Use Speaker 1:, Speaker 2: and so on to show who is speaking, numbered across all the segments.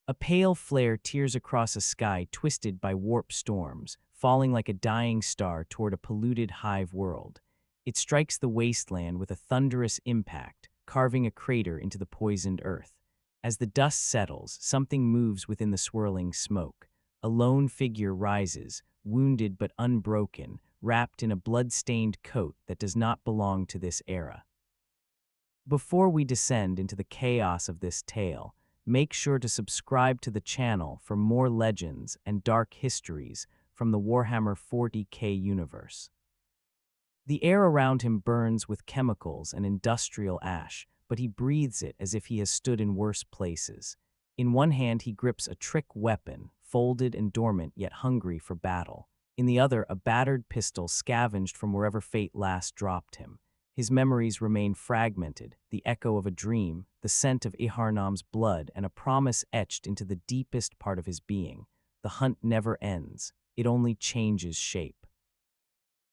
Speaker 1: A pale flare tears across a sky twisted by warp storms, falling like a dying star toward a polluted hive world. It strikes the wasteland with a thunderous impact, carving a crater into the poisoned earth. As the dust settles, something moves within the swirling smoke. A lone figure rises, wounded but unbroken, wrapped in a blood-stained coat that does not belong to this era. Before we descend into the chaos of this tale, make sure to subscribe to the channel for more legends and dark histories from the Warhammer 40K universe. The air around him burns with chemicals and industrial ash, but he breathes it as if he has stood in worse places. In one hand he grips a trick weapon, folded and dormant yet hungry for battle. In the other, a battered pistol scavenged from wherever fate last dropped him. His memories remain fragmented, the echo of a dream, the scent of Yharnam's blood, and a promise etched into the deepest part of his being. The hunt never ends, it only changes shape.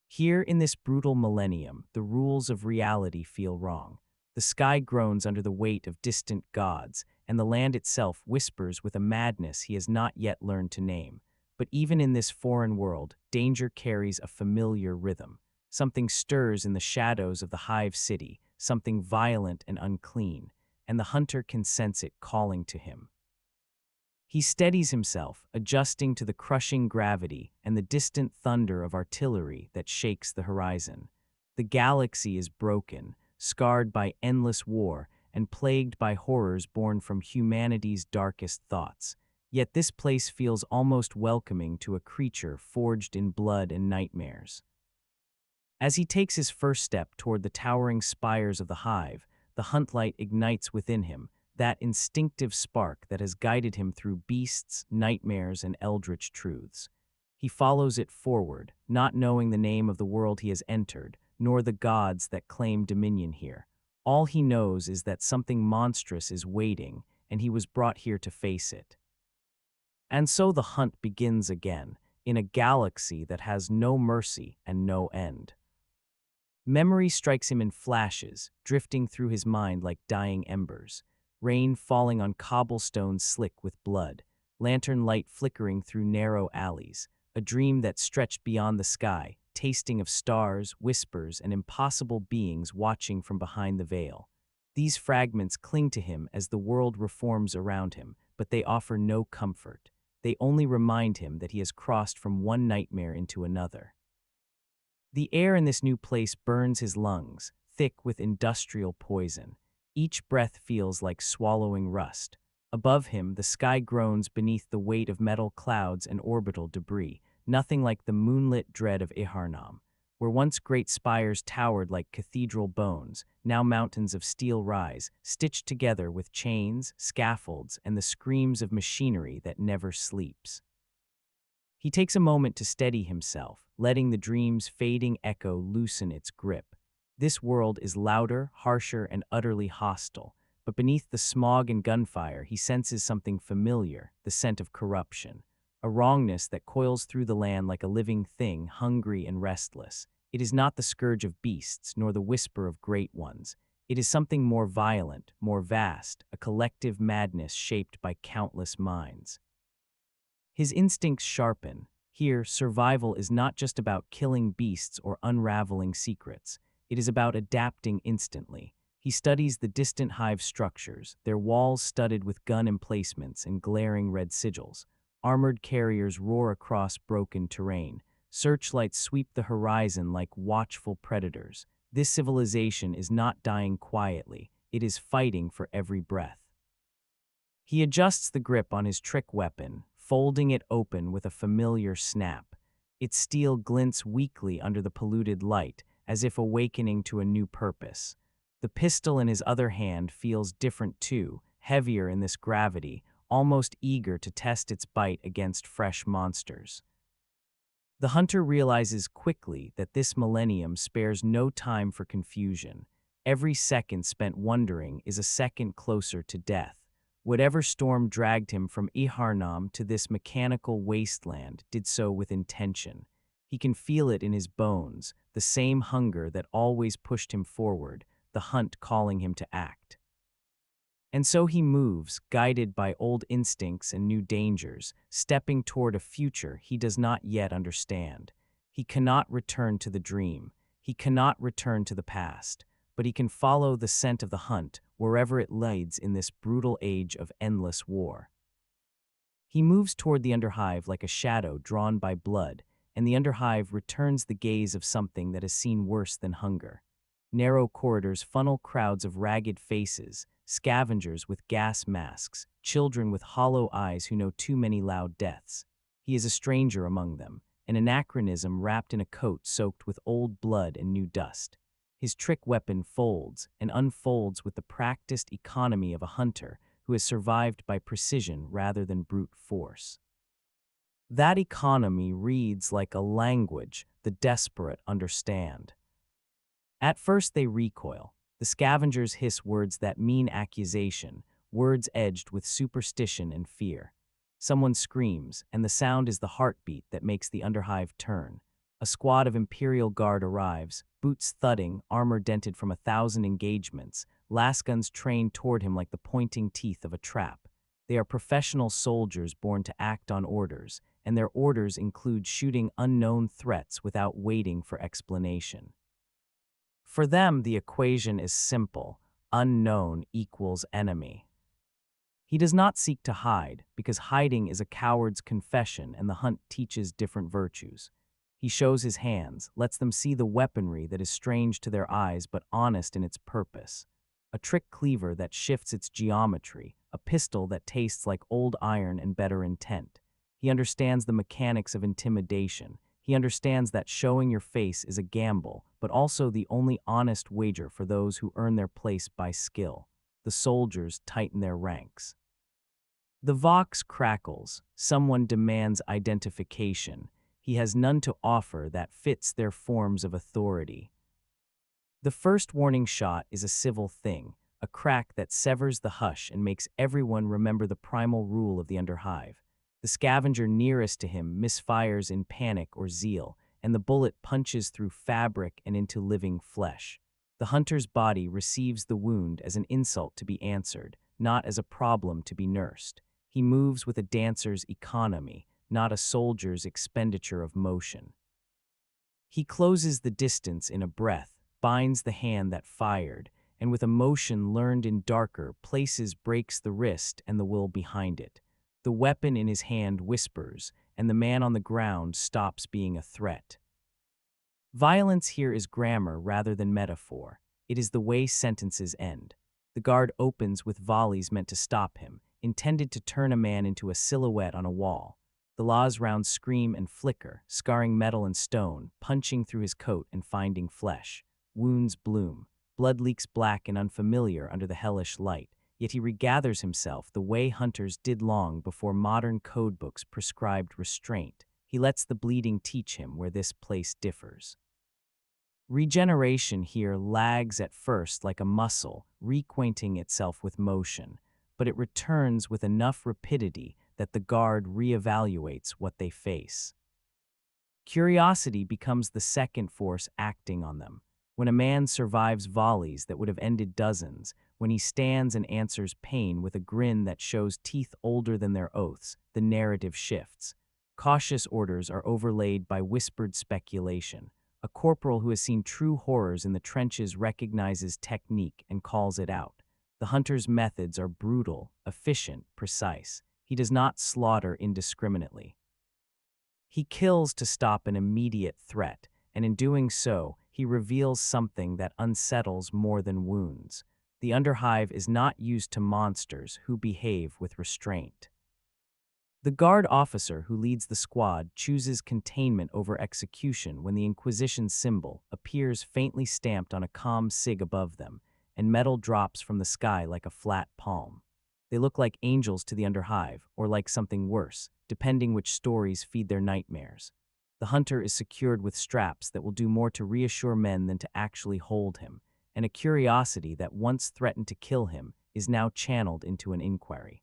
Speaker 1: Here in this brutal millennium, the rules of reality feel wrong. The sky groans under the weight of distant gods, and the land itself whispers with a madness he has not yet learned to name. But even in this foreign world, danger carries a familiar rhythm. Something stirs in the shadows of the hive city, something violent and unclean, and the hunter can sense it calling to him. He steadies himself, adjusting to the crushing gravity and the distant thunder of artillery that shakes the horizon. The galaxy is broken, scarred by endless war and plagued by horrors born from humanity's darkest thoughts. Yet this place feels almost welcoming to a creature forged in blood and nightmares. As he takes his first step toward the towering spires of the hive, the huntlight ignites within him, that instinctive spark that has guided him through beasts, nightmares, and eldritch truths. He follows it forward, not knowing the name of the world he has entered, nor the gods that claim dominion here. All he knows is that something monstrous is waiting, and he was brought here to face it. And so the hunt begins again, in a galaxy that has no mercy and no end. Memory strikes him in flashes, drifting through his mind like dying embers. Rain falling on cobblestones slick with blood, lantern light flickering through narrow alleys, a dream that stretched beyond the sky, tasting of stars, whispers, and impossible beings watching from behind the veil. These fragments cling to him as the world reforms around him, but they offer no comfort. They only remind him that he has crossed from one nightmare into another. The air in this new place burns his lungs, thick with industrial poison. Each breath feels like swallowing rust. Above him, the sky groans beneath the weight of metal clouds and orbital debris, nothing like the moonlit dread of Yharnam. Where once great spires towered like cathedral bones, now mountains of steel rise, stitched together with chains, scaffolds, and the screams of machinery that never sleeps. He takes a moment to steady himself, letting the dream's fading echo loosen its grip. This world is louder, harsher, and utterly hostile, but beneath the smog and gunfire he senses something familiar, the scent of corruption. A wrongness that coils through the land like a living thing, hungry and restless. It is not the scourge of beasts, nor the whisper of great ones. It is something more violent, more vast, a collective madness shaped by countless minds. His instincts sharpen. Here, survival is not just about killing beasts or unraveling secrets. It is about adapting instantly. He studies the distant hive structures, their walls studded with gun emplacements and glaring red sigils. Armored carriers roar across broken terrain. Searchlights sweep the horizon like watchful predators. This civilization is not dying quietly. It is fighting for every breath. He adjusts the grip on his trick weapon, folding it open with a familiar snap. Its steel glints weakly under the polluted light, as if awakening to a new purpose. The pistol in his other hand feels different too, heavier in this gravity, almost eager to test its bite against fresh monsters. The hunter realizes quickly that this millennium spares no time for confusion. Every second spent wondering is a second closer to death. Whatever storm dragged him from Yharnam to this mechanical wasteland did so with intention. He can feel it in his bones, the same hunger that always pushed him forward, the hunt calling him to act. And so he moves, guided by old instincts and new dangers, stepping toward a future he does not yet understand. He cannot return to the dream. He cannot return to the past, but he can follow the scent of the hunt wherever it leads in this brutal age of endless war. He moves toward the underhive like a shadow drawn by blood, and the underhive returns the gaze of something that has seen worse than hunger. Narrow corridors funnel crowds of ragged faces, scavengers with gas masks, children with hollow eyes who know too many loud deaths. He is a stranger among them, an anachronism wrapped in a coat soaked with old blood and new dust. His trick weapon folds and unfolds with the practiced economy of a hunter who has survived by precision rather than brute force. That economy reads like a language the desperate understand. At first they recoil. The scavengers hiss words that mean accusation, words edged with superstition and fear. Someone screams, and the sound is the heartbeat that makes the underhive turn. A squad of Imperial Guard arrives, boots thudding, armor dented from 1,000 engagements, lasguns trained toward him like the pointing teeth of a trap. They are professional soldiers born to act on orders, and their orders include shooting unknown threats without waiting for explanation. For them, the equation is simple: unknown equals enemy. He does not seek to hide, because hiding is a coward's confession and the hunt teaches different virtues. He shows his hands, lets them see the weaponry that is strange to their eyes but honest in its purpose. A trick cleaver that shifts its geometry, a pistol that tastes like old iron and better intent. He understands the mechanics of intimidation. He understands that showing your face is a gamble, but also the only honest wager for those who earn their place by skill. The soldiers tighten their ranks. The Vox crackles. Someone demands identification. He has none to offer that fits their forms of authority. The first warning shot is a civil thing, a crack that severs the hush and makes everyone remember the primal rule of the underhive. The scavenger nearest to him misfires in panic or zeal, and the bullet punches through fabric and into living flesh. The hunter's body receives the wound as an insult to be answered, not as a problem to be nursed. He moves with a dancer's economy, not a soldier's expenditure of motion. He closes the distance in a breath, binds the hand that fired, and with a motion learned in darker places breaks the wrist and the will behind it. The weapon in his hand whispers, and the man on the ground stops being a threat. Violence here is grammar rather than metaphor. It is the way sentences end. The guard opens with volleys meant to stop him, intended to turn a man into a silhouette on a wall. The law's rounds scream and flicker, scarring metal and stone, punching through his coat and finding flesh. Wounds bloom. Blood leaks black and unfamiliar under the hellish light. Yet he regathers himself the way hunters did long before modern codebooks prescribed restraint. He lets the bleeding teach him where this place differs. Regeneration here lags at first like a muscle, reacquainting itself with motion, but it returns with enough rapidity that the guard reevaluates what they face. Curiosity becomes the second force acting on them. When a man survives volleys that would have ended dozens, when he stands and answers pain with a grin that shows teeth older than their oaths, the narrative shifts. Cautious orders are overlaid by whispered speculation. A corporal who has seen true horrors in the trenches recognizes technique and calls it out. The hunter's methods are brutal, efficient, precise. He does not slaughter indiscriminately. He kills to stop an immediate threat, and in doing so, he reveals something that unsettles more than wounds. The underhive is not used to monsters who behave with restraint. The guard officer who leads the squad chooses containment over execution when the Inquisition symbol appears faintly stamped on a calm sig above them, and metal drops from the sky like a flat palm. They look like angels to the underhive, or like something worse, depending which stories feed their nightmares. The hunter is secured with straps that will do more to reassure men than to actually hold him, and a curiosity that once threatened to kill him is now channeled into an inquiry.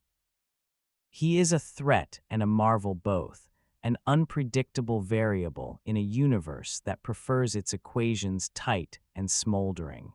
Speaker 1: He is a threat and a marvel both, an unpredictable variable in a universe that prefers its equations tight and smoldering.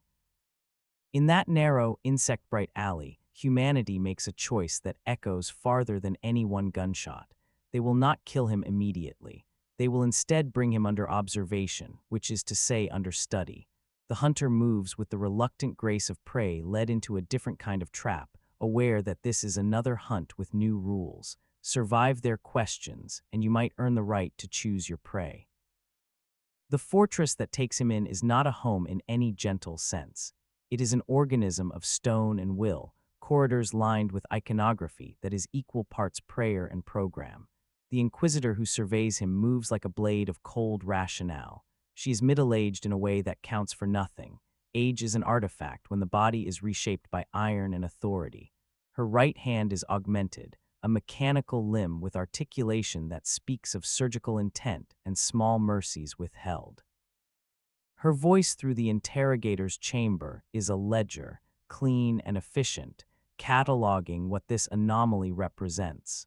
Speaker 1: In that narrow, insect-bright alley, humanity makes a choice that echoes farther than any one gunshot. They will not kill him immediately. They will instead bring him under observation, which is to say under study. The hunter moves with the reluctant grace of prey led into a different kind of trap, aware that this is another hunt with new rules. Survive their questions, and you might earn the right to choose your prey. The fortress that takes him in is not a home in any gentle sense. It is an organism of stone and will, corridors lined with iconography that is equal parts prayer and program. The inquisitor who surveys him moves like a blade of cold rationale. She is middle-aged in a way that counts for nothing. Age is an artifact when the body is reshaped by iron and authority. Her right hand is augmented, a mechanical limb with articulation that speaks of surgical intent and small mercies withheld. Her voice through the interrogator's chamber is a ledger, clean and efficient, cataloging what this anomaly represents.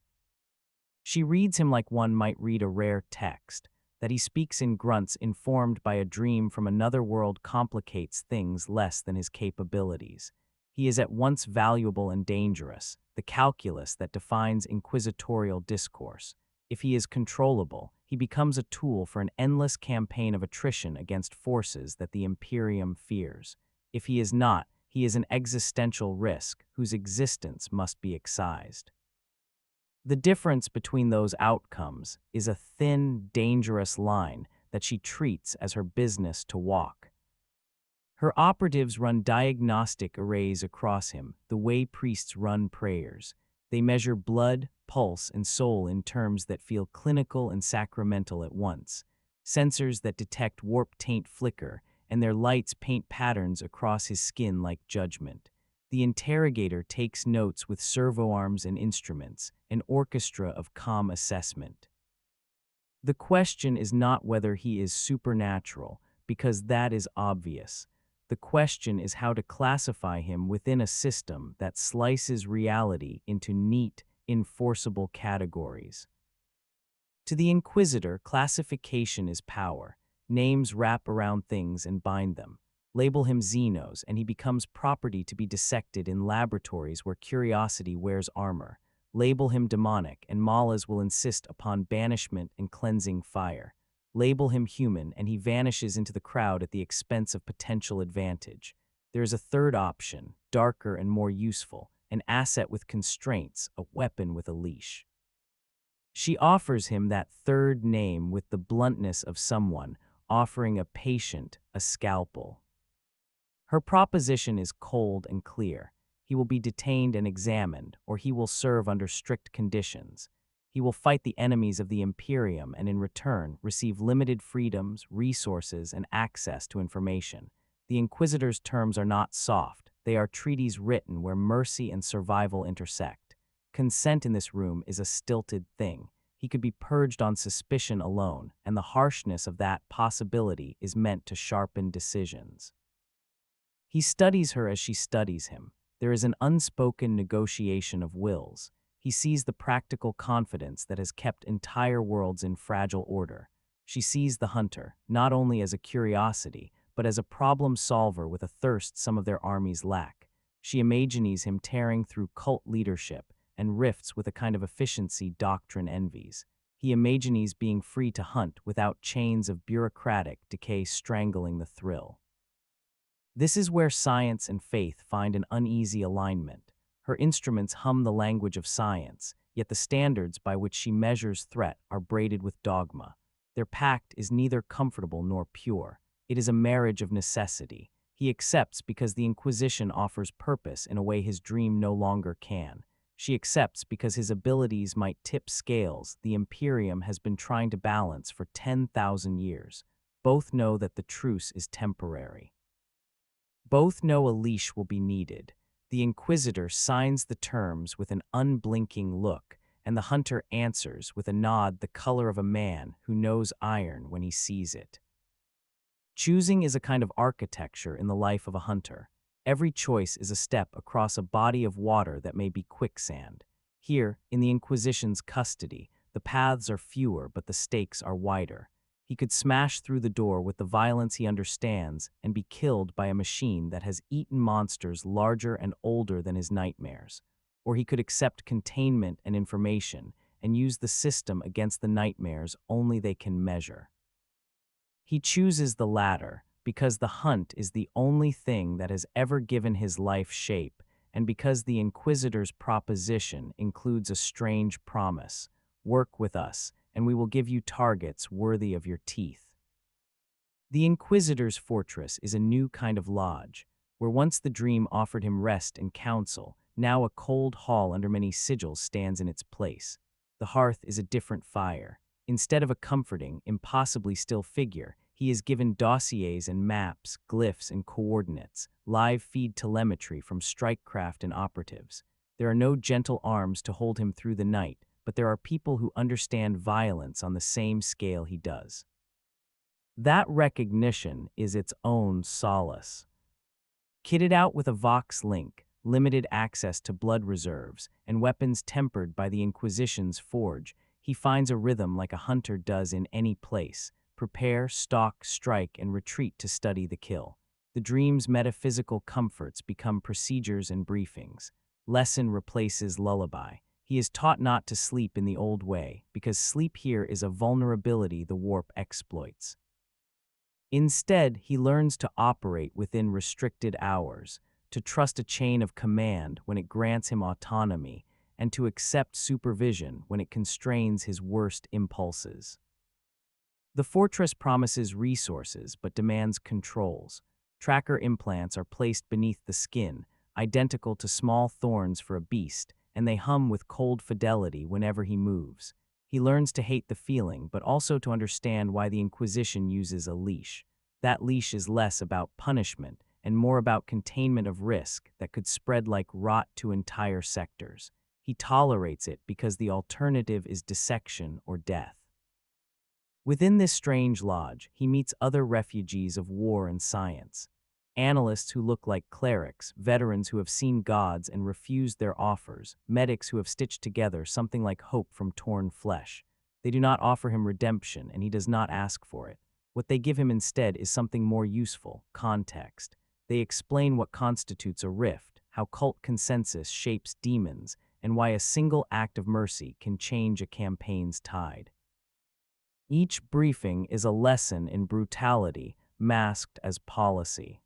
Speaker 1: She reads him like one might read a rare text. That he speaks in grunts informed by a dream from another world complicates things less than his capabilities. He is at once valuable and dangerous, the calculus that defines inquisitorial discourse. If he is controllable, he becomes a tool for an endless campaign of attrition against forces that the Imperium fears. If he is not, he is an existential risk whose existence must be excised. The difference between those outcomes is a thin, dangerous line that she treats as her business to walk. Her operatives run diagnostic arrays across him, the way priests run prayers. They measure blood, pulse, and soul in terms that feel clinical and sacramental at once. Sensors that detect warp taint flicker, and their lights paint patterns across his skin like judgment. The interrogator takes notes with servo arms and instruments, an orchestra of calm assessment. The question is not whether he is supernatural, because that is obvious. The question is how to classify him within a system that slices reality into neat, enforceable categories. To the inquisitor, classification is power. Names wrap around things and bind them. Label him Xenos, and he becomes property to be dissected in laboratories where curiosity wears armor. Label him demonic, and Malas will insist upon banishment and cleansing fire. Label him human, and he vanishes into the crowd at the expense of potential advantage. There is a third option, darker and more useful, an asset with constraints, a weapon with a leash. She offers him that third name with the bluntness of someone offering a patient a scalpel. Her proposition is cold and clear. He will be detained and examined, or he will serve under strict conditions. He will fight the enemies of the Imperium and in return receive limited freedoms, resources, and access to information. The Inquisitor's terms are not soft. They are treaties written where mercy and survival intersect. Consent in this room is a stilted thing. He could be purged on suspicion alone, and the harshness of that possibility is meant to sharpen decisions. He studies her as she studies him. There is an unspoken negotiation of wills. He sees the practical confidence that has kept entire worlds in fragile order. She sees the hunter, not only as a curiosity, but as a problem solver with a thirst some of their armies lack. She imagines him tearing through cult leadership and rifts with a kind of efficiency doctrine envies. He imagines being free to hunt without chains of bureaucratic decay strangling the thrill. This is where science and faith find an uneasy alignment. Her instruments hum the language of science, yet the standards by which she measures threat are braided with dogma. Their pact is neither comfortable nor pure. It is a marriage of necessity. He accepts because the Inquisition offers purpose in a way his dream no longer can. She accepts because his abilities might tip scales the Imperium has been trying to balance for 10,000 years. Both know that the truce is temporary. Both know a leash will be needed. The Inquisitor signs the terms with an unblinking look, and the hunter answers with a nod the color of a man who knows iron when he sees it. Choosing is a kind of architecture in the life of a hunter. Every choice is a step across a body of water that may be quicksand. Here, in the Inquisition's custody, the paths are fewer but the stakes are wider. He could smash through the door with the violence he understands and be killed by a machine that has eaten monsters larger and older than his nightmares. Or he could accept containment and information and use the system against the nightmares only they can measure. He chooses the latter because the hunt is the only thing that has ever given his life shape, and because the Inquisitor's proposition includes a strange promise: work with us, and we will give you targets worthy of your teeth. The Inquisitor's fortress is a new kind of lodge, where once the dream offered him rest and counsel, now a cold hall under many sigils stands in its place. The hearth is a different fire. Instead of a comforting, impossibly still figure, he is given dossiers and maps, glyphs and coordinates, live feed telemetry from strikecraft and operatives. There are no gentle arms to hold him through the night, but there are people who understand violence on the same scale he does. That recognition is its own solace. Kitted out with a Vox link, limited access to blood reserves, and weapons tempered by the Inquisition's forge, he finds a rhythm like a hunter does in any place: prepare, stalk, strike, and retreat to study the kill. The dream's metaphysical comforts become procedures and briefings. Lesson replaces lullaby. He is taught not to sleep in the old way, because sleep here is a vulnerability the warp exploits. Instead, he learns to operate within restricted hours, to trust a chain of command when it grants him autonomy, and to accept supervision when it constrains his worst impulses. The fortress promises resources but demands controls. Tracker implants are placed beneath the skin, identical to small thorns for a beast, and they hum with cold fidelity whenever he moves. He learns to hate the feeling, but also to understand why the Inquisition uses a leash. That leash is less about punishment and more about containment of risk that could spread like rot to entire sectors. He tolerates it because the alternative is dissection or death. Within this strange lodge, he meets other refugees of war and science. Analysts who look like clerics, veterans who have seen gods and refused their offers, medics who have stitched together something like hope from torn flesh. They do not offer him redemption, and he does not ask for it. What they give him instead is something more useful: context. They explain what constitutes a rift, how cult consensus shapes demons, and why a single act of mercy can change a campaign's tide. Each briefing is a lesson in brutality, masked as policy.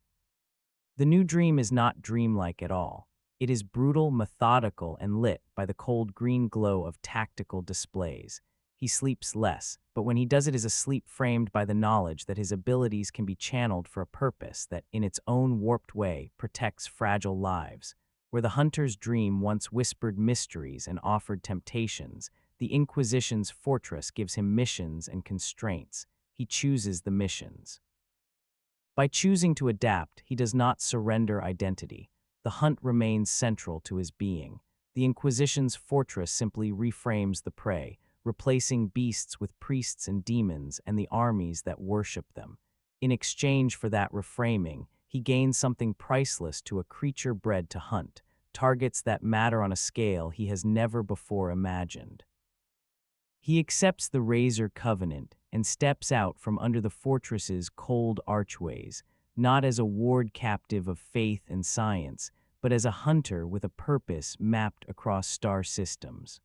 Speaker 1: The new dream is not dreamlike at all. It is brutal, methodical, and lit by the cold green glow of tactical displays. He sleeps less, but when he does it is a sleep framed by the knowledge that his abilities can be channeled for a purpose that, in its own warped way, protects fragile lives. Where the hunter's dream once whispered mysteries and offered temptations, the Inquisition's fortress gives him missions and constraints. He chooses the missions. By choosing to adapt, he does not surrender identity. The hunt remains central to his being. The Inquisition's fortress simply reframes the prey, replacing beasts with priests and demons and the armies that worship them. In exchange for that reframing, he gains something priceless to a creature bred to hunt: targets that matter on a scale he has never before imagined. He accepts the Razor Covenant and steps out from under the fortress's cold archways, not as a ward captive of faith and science, but as a hunter with a purpose mapped across star systems.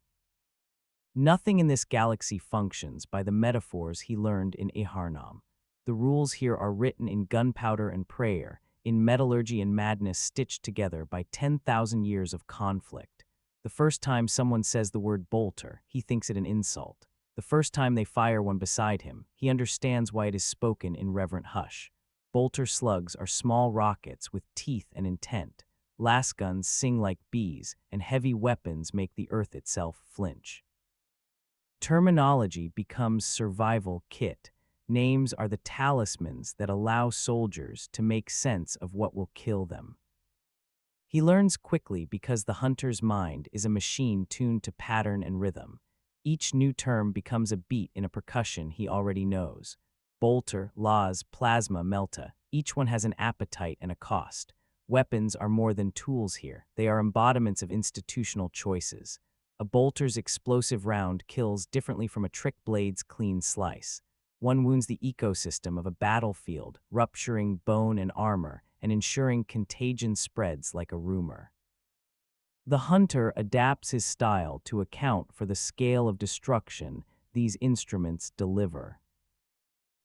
Speaker 1: Nothing in this galaxy functions by the metaphors he learned in Yharnam. The rules here are written in gunpowder and prayer, in metallurgy and madness stitched together by 10,000 years of conflict. The first time someone says the word bolter, he thinks it an insult. The first time they fire one beside him, he understands why it is spoken in reverent hush. Bolter slugs are small rockets with teeth and intent. Lasguns sing like bees, and heavy weapons make the earth itself flinch. Terminology becomes survival kit. Names are the talismans that allow soldiers to make sense of what will kill them. He learns quickly because the hunter's mind is a machine tuned to pattern and rhythm. Each new term becomes a beat in a percussion he already knows. Bolter, Laz, Plasma, Melta, each one has an appetite and a cost. Weapons are more than tools here. They are embodiments of institutional choices. A bolter's explosive round kills differently from a trick blade's clean slice. One wounds the ecosystem of a battlefield, rupturing bone and armor and ensuring contagion spreads like a rumor. The hunter adapts his style to account for the scale of destruction these instruments deliver.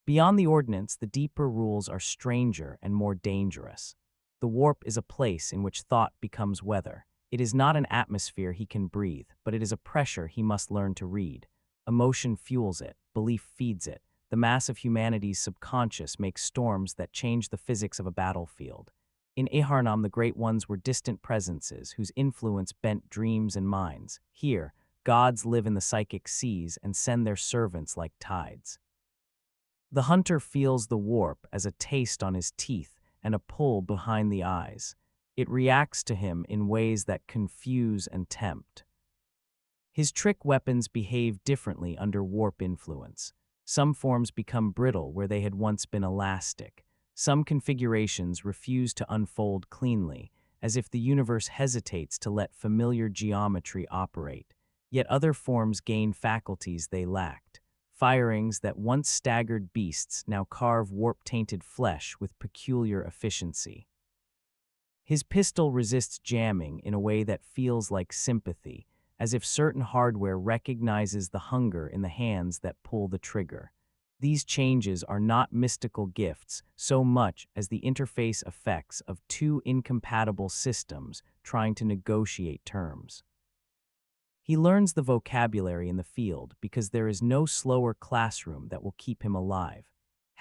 Speaker 1: Beyond the ordinance, the deeper rules are stranger and more dangerous. The warp is a place in which thought becomes weather. It is not an atmosphere he can breathe, but it is a pressure he must learn to read. Emotion fuels it, belief feeds it. The mass of humanity's subconscious makes storms that change the physics of a battlefield. In Yharnam, the Great Ones were distant presences whose influence bent dreams and minds. Here, gods live in the psychic seas and send their servants like tides. The hunter feels the warp as a taste on his teeth and a pull behind the eyes. It reacts to him in ways that confuse and tempt. His trick weapons behave differently under warp influence. Some forms become brittle where they had once been elastic. Some configurations refuse to unfold cleanly, as if the universe hesitates to let familiar geometry operate. Yet other forms gain faculties they lacked. Firings that once staggered beasts now carve warp-tainted flesh with peculiar efficiency. His pistol resists jamming in a way that feels like sympathy, as if certain hardware recognizes the hunger in the hands that pull the trigger. These changes are not mystical gifts so much as the interface effects of two incompatible systems trying to negotiate terms. He learns the vocabulary in the field because there is no slower classroom that will keep him alive.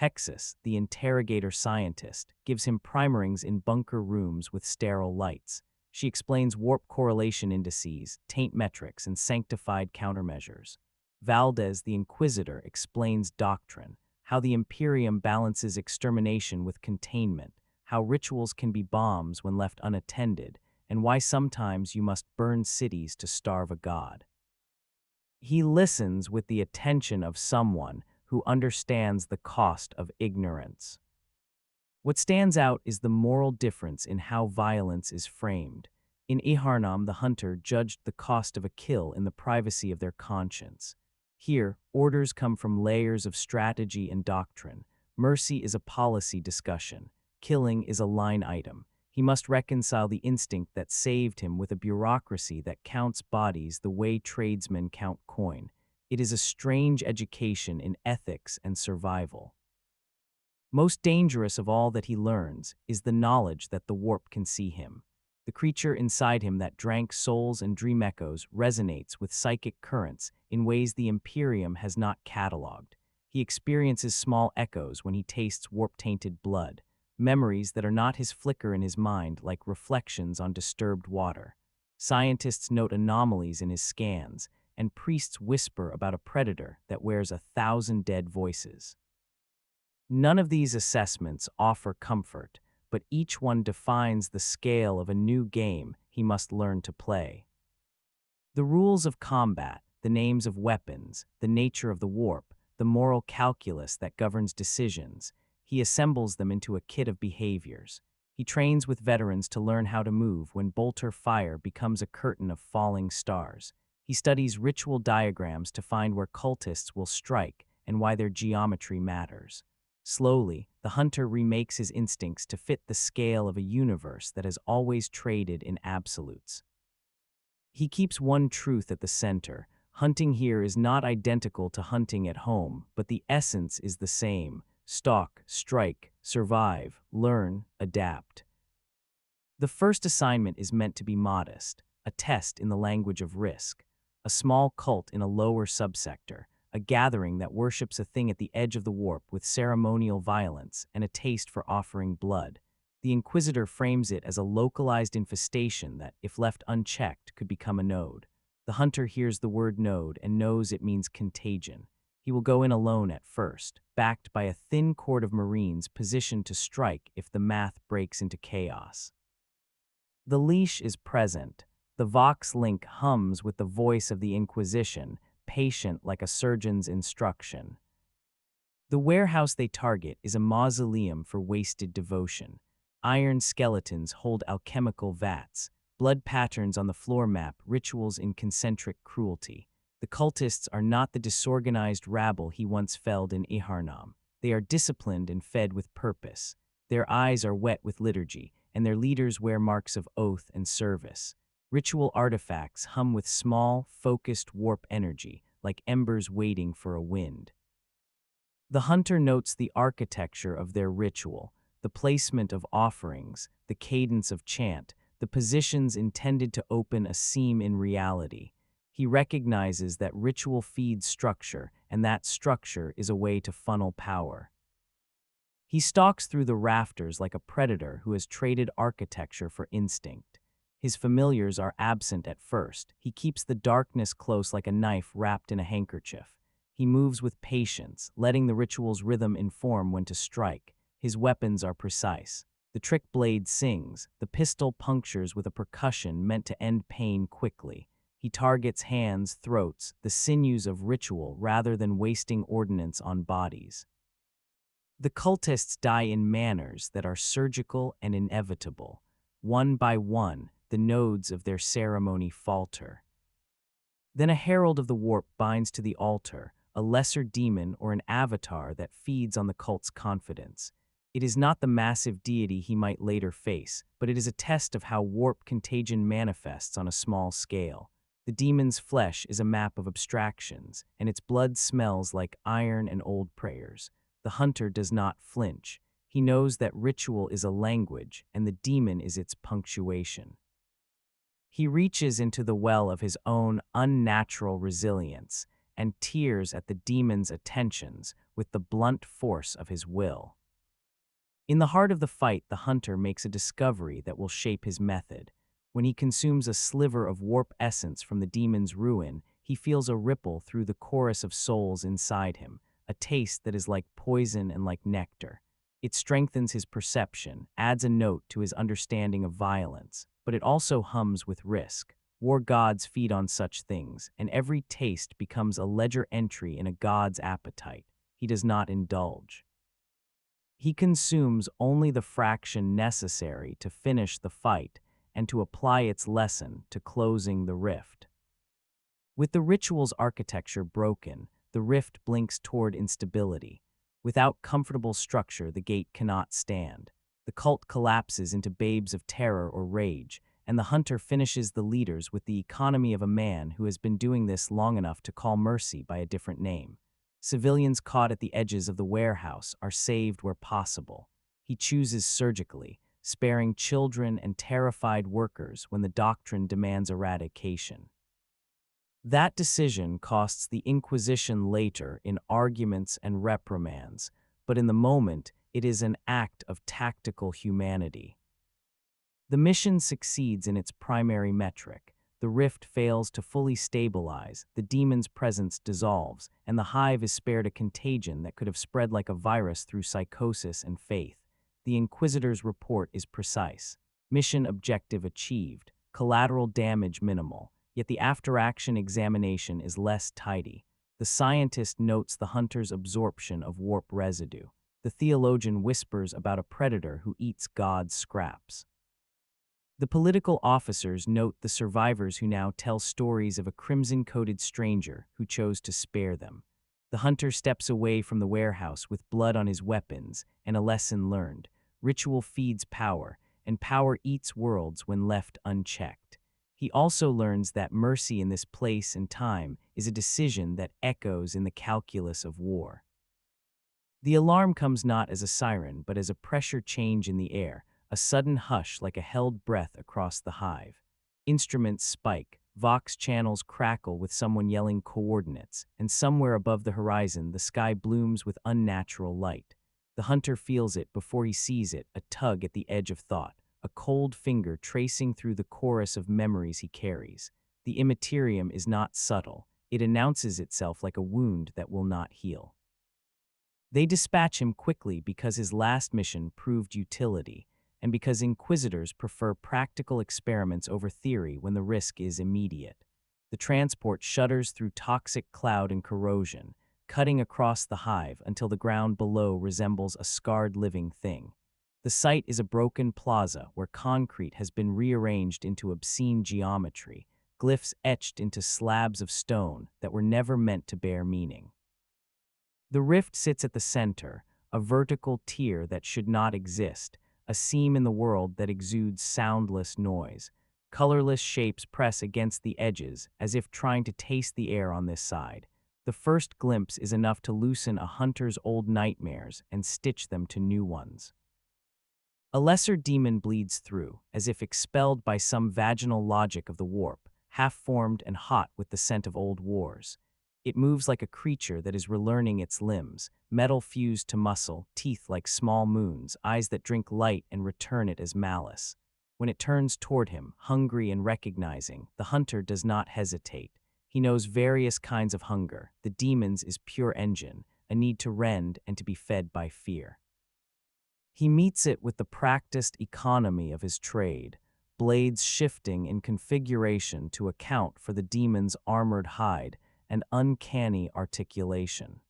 Speaker 1: Hexus, the interrogator scientist, gives him primerings in bunker rooms with sterile lights. She explains warp correlation indices, taint metrics, and sanctified countermeasures. Valdez, the Inquisitor, explains doctrine, how the Imperium balances extermination with containment, how rituals can be bombs when left unattended, and why sometimes you must burn cities to starve a god. He listens with the attention of someone who understands the cost of ignorance. What stands out is the moral difference in how violence is framed. In Yharnam, the hunter judged the cost of a kill in the privacy of their conscience. Here, orders come from layers of strategy and doctrine. Mercy is a policy discussion. Killing is a line item. He must reconcile the instinct that saved him with a bureaucracy that counts bodies the way tradesmen count coin. It is a strange education in ethics and survival. Most dangerous of all that he learns is the knowledge that the warp can see him. The creature inside him that drank souls and dream echoes resonates with psychic currents in ways the Imperium has not catalogued. He experiences small echoes when he tastes warp-tainted blood, memories that are not his flicker in his mind like reflections on disturbed water. Scientists note anomalies in his scans, and priests whisper about a predator that wears 1,000 dead voices. None of these assessments offer comfort, but each one defines the scale of a new game he must learn to play. The rules of combat, the names of weapons, the nature of the warp, the moral calculus that governs decisions, he assembles them into a kit of behaviors. He trains with veterans to learn how to move when bolter fire becomes a curtain of falling stars. He studies ritual diagrams to find where cultists will strike and why their geometry matters. Slowly, the hunter remakes his instincts to fit the scale of a universe that has always traded in absolutes. He keeps one truth at the center. Hunting here is not identical to hunting at home, but the essence is the same. Stalk, strike, survive, learn, adapt. The first assignment is meant to be modest, a test in the language of risk, a small cult in a lower subsector, a gathering that worships a thing at the edge of the warp with ceremonial violence and a taste for offering blood. The Inquisitor frames it as a localized infestation that, if left unchecked, could become a node. The hunter hears the word node and knows it means contagion. He will go in alone at first, backed by a thin cord of Marines positioned to strike if the math breaks into chaos. The leash is present. The Vox link hums with the voice of the Inquisition, patient like a surgeon's instruction. The warehouse they target is a mausoleum for wasted devotion. Iron skeletons hold alchemical vats, blood patterns on the floor map rituals in concentric cruelty. The cultists are not the disorganized rabble he once felled in Yharnam. They are disciplined and fed with purpose. Their eyes are wet with liturgy, and their leaders wear marks of oath and service. Ritual artifacts hum with small, focused warp energy, like embers waiting for a wind. The hunter notes the architecture of their ritual, the placement of offerings, the cadence of chant, the positions intended to open a seam in reality. He recognizes that ritual feeds structure, and that structure is a way to funnel power. He stalks through the rafters like a predator who has traded architecture for instinct. His familiars are absent at first. He keeps the darkness close like a knife wrapped in a handkerchief. He moves with patience, letting the ritual's rhythm inform when to strike. His weapons are precise. The trick blade sings. The pistol punctures with a percussion meant to end pain quickly. He targets hands, throats, the sinews of ritual rather than wasting ordnance on bodies. The cultists die in manners that are surgical and inevitable. One by one, the nodes of their ceremony falter. Then a herald of the warp binds to the altar, a lesser demon or an avatar that feeds on the cult's confidence. It is not the massive deity he might later face, but it is a test of how warp contagion manifests on a small scale. The demon's flesh is a map of abstractions, and its blood smells like iron and old prayers. The hunter does not flinch. He knows that ritual is a language, and the demon is its punctuation. He reaches into the well of his own unnatural resilience and tears at the demon's attentions with the blunt force of his will. In the heart of the fight, the hunter makes a discovery that will shape his method. When he consumes a sliver of warp essence from the demon's ruin, he feels a ripple through the chorus of souls inside him, a taste that is like poison and like nectar. It strengthens his perception, adds a note to his understanding of violence, but it also hums with risk. War gods feed on such things, and every taste becomes a ledger entry in a god's appetite. He does not indulge. He consumes only the fraction necessary to finish the fight and to apply its lesson to closing the rift. With the ritual's architecture broken, the rift blinks toward instability. Without comfortable structure, the gate cannot stand. The cult collapses into babes of terror or rage, and the hunter finishes the leaders with the economy of a man who has been doing this long enough to call mercy by a different name. Civilians caught at the edges of the warehouse are saved where possible. He chooses surgically, sparing children and terrified workers when the doctrine demands eradication. That decision costs the Inquisition later in arguments and reprimands, but in the moment, it is an act of tactical humanity. The mission succeeds in its primary metric. The rift fails to fully stabilize, the demon's presence dissolves, and the hive is spared a contagion that could have spread like a virus through psychosis and faith. The Inquisitor's report is precise. Mission objective achieved, collateral damage minimal, yet the after-action examination is less tidy. The scientist notes the hunter's absorption of warp residue. The theologian whispers about a predator who eats God's scraps. The political officers note the survivors who now tell stories of a crimson-coated stranger who chose to spare them. The hunter steps away from the warehouse with blood on his weapons and a lesson learned. Ritual feeds power, and power eats worlds when left unchecked. He also learns that mercy in this place and time is a decision that echoes in the calculus of war. The alarm comes not as a siren, but as a pressure change in the air, a sudden hush like a held breath across the hive. Instruments spike, Vox channels crackle with someone yelling coordinates, and somewhere above the horizon the sky blooms with unnatural light. The hunter feels it before he sees it, a tug at the edge of thought, a cold finger tracing through the chorus of memories he carries. The immaterium is not subtle. It announces itself like a wound that will not heal. They dispatch him quickly because his last mission proved utility, and because Inquisitors prefer practical experiments over theory when the risk is immediate. The transport shudders through toxic cloud and corrosion, cutting across the hive until the ground below resembles a scarred living thing. The site is a broken plaza where concrete has been rearranged into obscene geometry. glyphs etched into slabs of stone that were never meant to bear meaning. The rift sits at the center, a vertical tier that should not exist, a seam in the world that exudes soundless noise. Colorless shapes press against the edges, as if trying to taste the air on this side. The first glimpse is enough to loosen a hunter's old nightmares and stitch them to new ones. A lesser demon bleeds through, as if expelled by some vaginal logic of the warp, half-formed and hot with the scent of old wars. It moves like a creature that is relearning its limbs, metal fused to muscle, teeth like small moons, eyes that drink light and return it as malice. When it turns toward him, hungry and recognizing, the hunter does not hesitate. He knows various kinds of hunger. The demon's is pure engine, a need to rend and to be fed by fear. He meets it with the practiced economy of his trade, blades shifting in configuration to account for the demon's armored hide and uncanny articulation.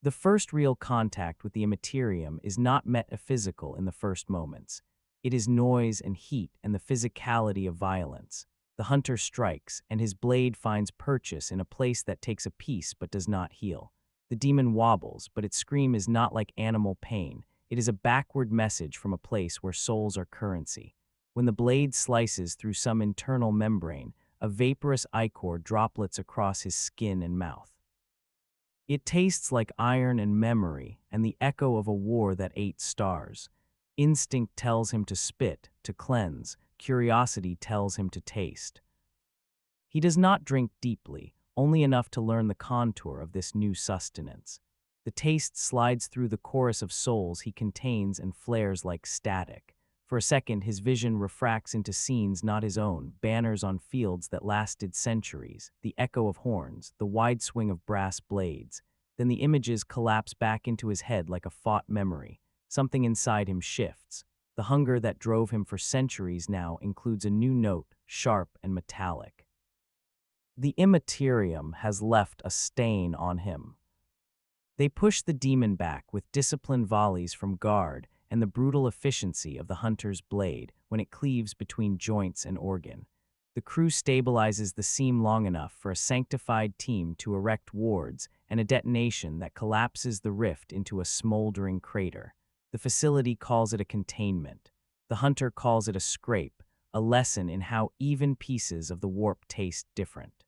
Speaker 1: The first real contact with the Imperium is not metaphysical in the first moments. It is noise and heat and the physicality of violence. The hunter strikes, and his blade finds purchase in a place that takes a piece but does not heal. The demon wobbles, but its scream is not like animal pain. It is a backward message from a place where souls are currency. When the blade slices through some internal membrane, a vaporous ichor droplets across his skin and mouth. It tastes like iron and memory and the echo of a war that ate stars. Instinct tells him to spit, to cleanse. Curiosity tells him to taste. He does not drink deeply, only enough to learn the contour of this new sustenance. The taste slides through the chorus of souls he contains and flares like static. For a second, his vision refracts into scenes not his own, banners on fields that lasted centuries, the echo of horns, the wide swing of brass blades. Then the images collapse back into his head like a fought memory. Something inside him shifts. The hunger that drove him for centuries now includes a new note, sharp and metallic. The Imperium has left a stain on him. They push the demon back with disciplined volleys from guard and the brutal efficiency of the hunter's blade when it cleaves between joints and organ. The crew stabilizes the seam long enough for a sanctified team to erect wards and a detonation that collapses the rift into a smoldering crater. The facility calls it a containment. The hunter calls it a scrape, a lesson in how even pieces of the warp taste different.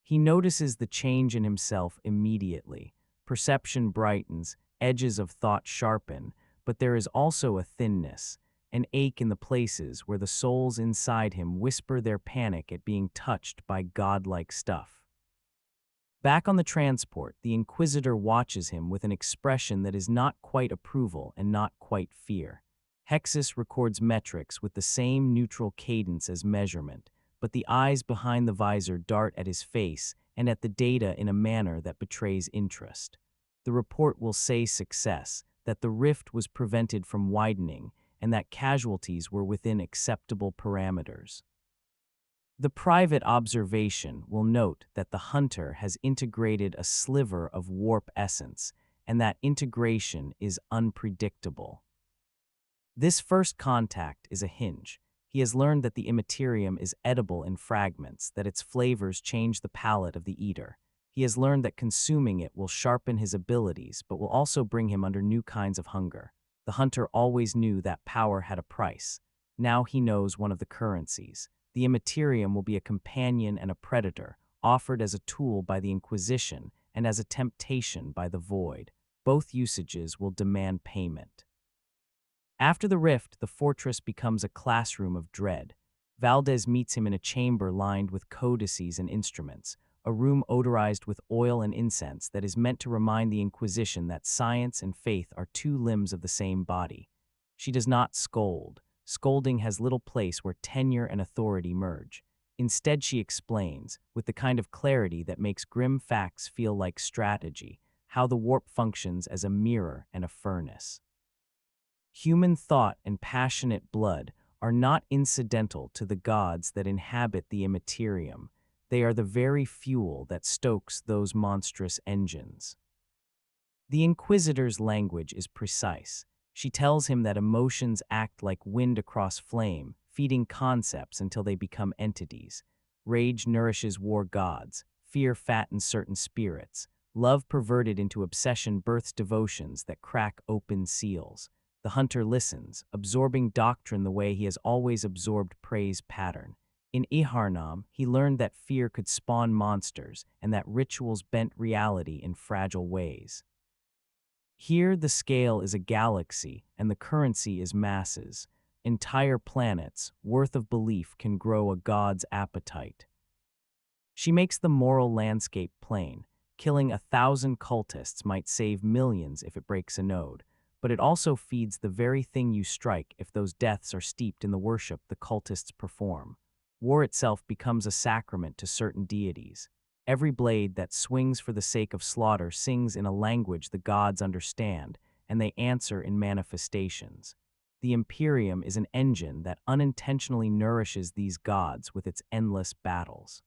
Speaker 1: He notices the change in himself immediately. Perception brightens, edges of thought sharpen, but there is also a thinness, an ache in the places where the souls inside him whisper their panic at being touched by godlike stuff. Back on the transport, the Inquisitor watches him with an expression that is not quite approval and not quite fear. Hexus records metrics with the same neutral cadence as measurement, but the eyes behind the visor dart at his face and at the data in a manner that betrays interest. The report will say success, that the rift was prevented from widening, and that casualties were within acceptable parameters. The private observation will note that the hunter has integrated a sliver of warp essence, and that integration is unpredictable. This first contact is a hinge. He has learned that the Imperium is edible in fragments, that its flavors change the palate of the eater. He has learned that consuming it will sharpen his abilities, but will also bring him under new kinds of hunger. The hunter always knew that power had a price. Now he knows one of the currencies. The Imperium will be a companion and a predator, offered as a tool by the Inquisition and as a temptation by the Void. Both usages will demand payment. After the rift, the fortress becomes a classroom of dread. Valdez meets him in a chamber lined with codices and instruments, a room odorized with oil and incense that is meant to remind the Inquisition that science and faith are two limbs of the same body. She does not scold. Scolding has little place where tenure and authority merge. Instead, she explains, with the kind of clarity that makes grim facts feel like strategy, how the warp functions as a mirror and a furnace. Human thought and passionate blood are not incidental to the gods that inhabit the Imperium. They are the very fuel that stokes those monstrous engines. The Inquisitor's language is precise. She tells him that emotions act like wind across flame, feeding concepts until they become entities. Rage nourishes war gods, fear fattens certain spirits, love perverted into obsession births devotions that crack open seals. The hunter listens, absorbing doctrine the way he has always absorbed praise pattern. In Yharnam, he learned that fear could spawn monsters and that rituals bent reality in fragile ways. Here, the scale is a galaxy and the currency is masses. Entire planets, worth of belief, can grow a god's appetite. She makes the moral landscape plain. Killing 1,000 cultists might save millions if it breaks a node, but it also feeds the very thing you strike if those deaths are steeped in the worship the cultists perform. War itself becomes a sacrament to certain deities. Every blade that swings for the sake of slaughter sings in a language the gods understand, and they answer in manifestations. The Imperium is an engine that unintentionally nourishes these gods with its endless battles.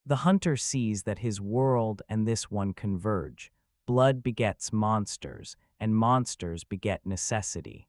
Speaker 1: The hunter sees that his world and this one converge. Blood begets monsters, and monsters beget necessity.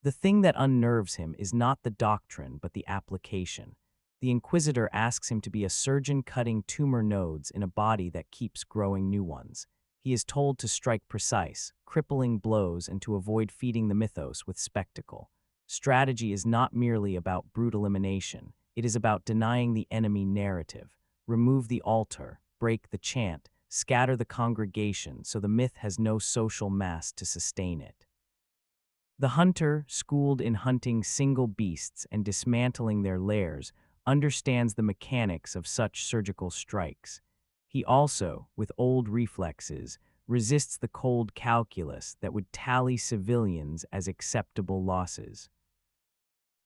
Speaker 1: The thing that unnerves him is not the doctrine but the application. The Inquisitor asks him to be a surgeon cutting tumor nodes in a body that keeps growing new ones. He is told to strike precise, crippling blows and to avoid feeding the mythos with spectacle. Strategy is not merely about brute elimination. It is about denying the enemy narrative. Remove the altar, break the chant, scatter the congregation so the myth has no social mass to sustain it. The hunter, schooled in hunting single beasts and dismantling their lairs, understands the mechanics of such surgical strikes. He also, with old reflexes, resists the cold calculus that would tally civilians as acceptable losses.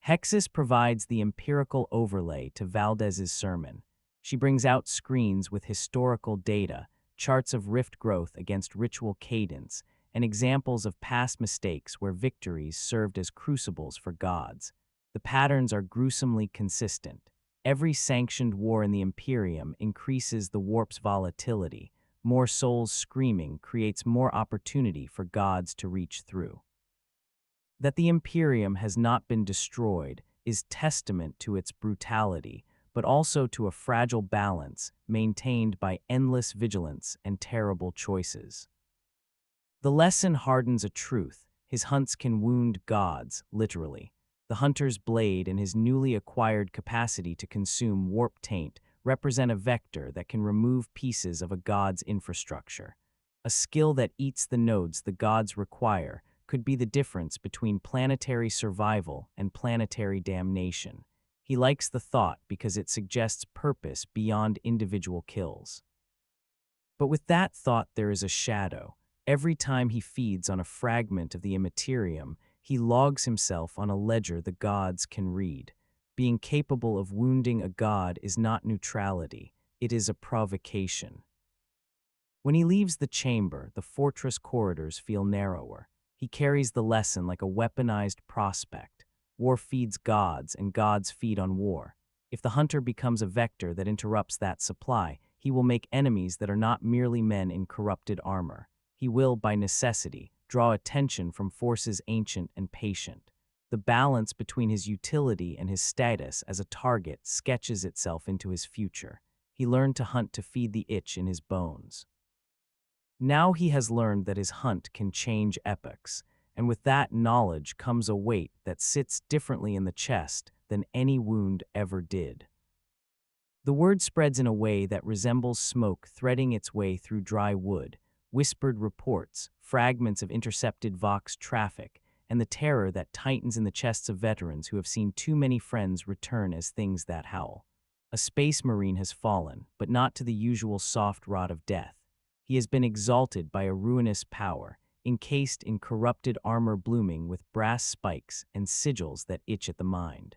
Speaker 1: Hexus provides the empirical overlay to Valdez's sermon. She brings out screens with historical data, charts of rift growth against ritual cadence, and examples of past mistakes where victories served as crucibles for gods. The patterns are gruesomely consistent. Every sanctioned war in the Imperium increases the warp's volatility. More souls screaming creates more opportunity for gods to reach through. That the Imperium has not been destroyed is testament to its brutality, but also to a fragile balance maintained by endless vigilance and terrible choices. The lesson hardens a truth. His hunts can wound gods, literally. The hunter's blade and his newly acquired capacity to consume warp taint represent a vector that can remove pieces of a god's infrastructure. A skill that eats the nodes the gods require could be the difference between planetary survival and planetary damnation. He likes the thought because it suggests purpose beyond individual kills. But with that thought there is a shadow. Every time he feeds on a fragment of the immaterium, he logs himself on a ledger the gods can read. Being capable of wounding a god is not neutrality, it is a provocation. When he leaves the chamber, the fortress corridors feel narrower. He carries the lesson like a weaponized prospect. War feeds gods, and gods feed on war. If the hunter becomes a vector that interrupts that supply, he will make enemies that are not merely men in corrupted armor. He will, by necessity, draw attention from forces ancient and patient. The balance between his utility and his status as a target sketches itself into his future. He learned to hunt to feed the itch in his bones. Now he has learned that his hunt can change epochs, and with that knowledge comes a weight that sits differently in the chest than any wound ever did. The word spreads in a way that resembles smoke threading its way through dry wood, whispered reports, fragments of intercepted Vox traffic, and the terror that tightens in the chests of veterans who have seen too many friends return as things that howl. A space marine has fallen, but not to the usual soft rod of death. He has been exalted by a ruinous power, encased in corrupted armor blooming with brass spikes and sigils that itch at the mind.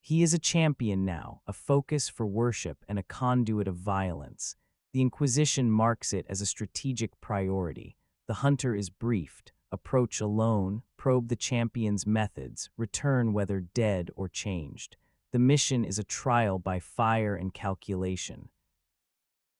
Speaker 1: He is a champion now, a focus for worship and a conduit of violence. The Inquisition marks it as a strategic priority. The hunter is briefed. Approach alone, probe the champion's methods, return whether dead or changed. The mission is a trial by fire and calculation.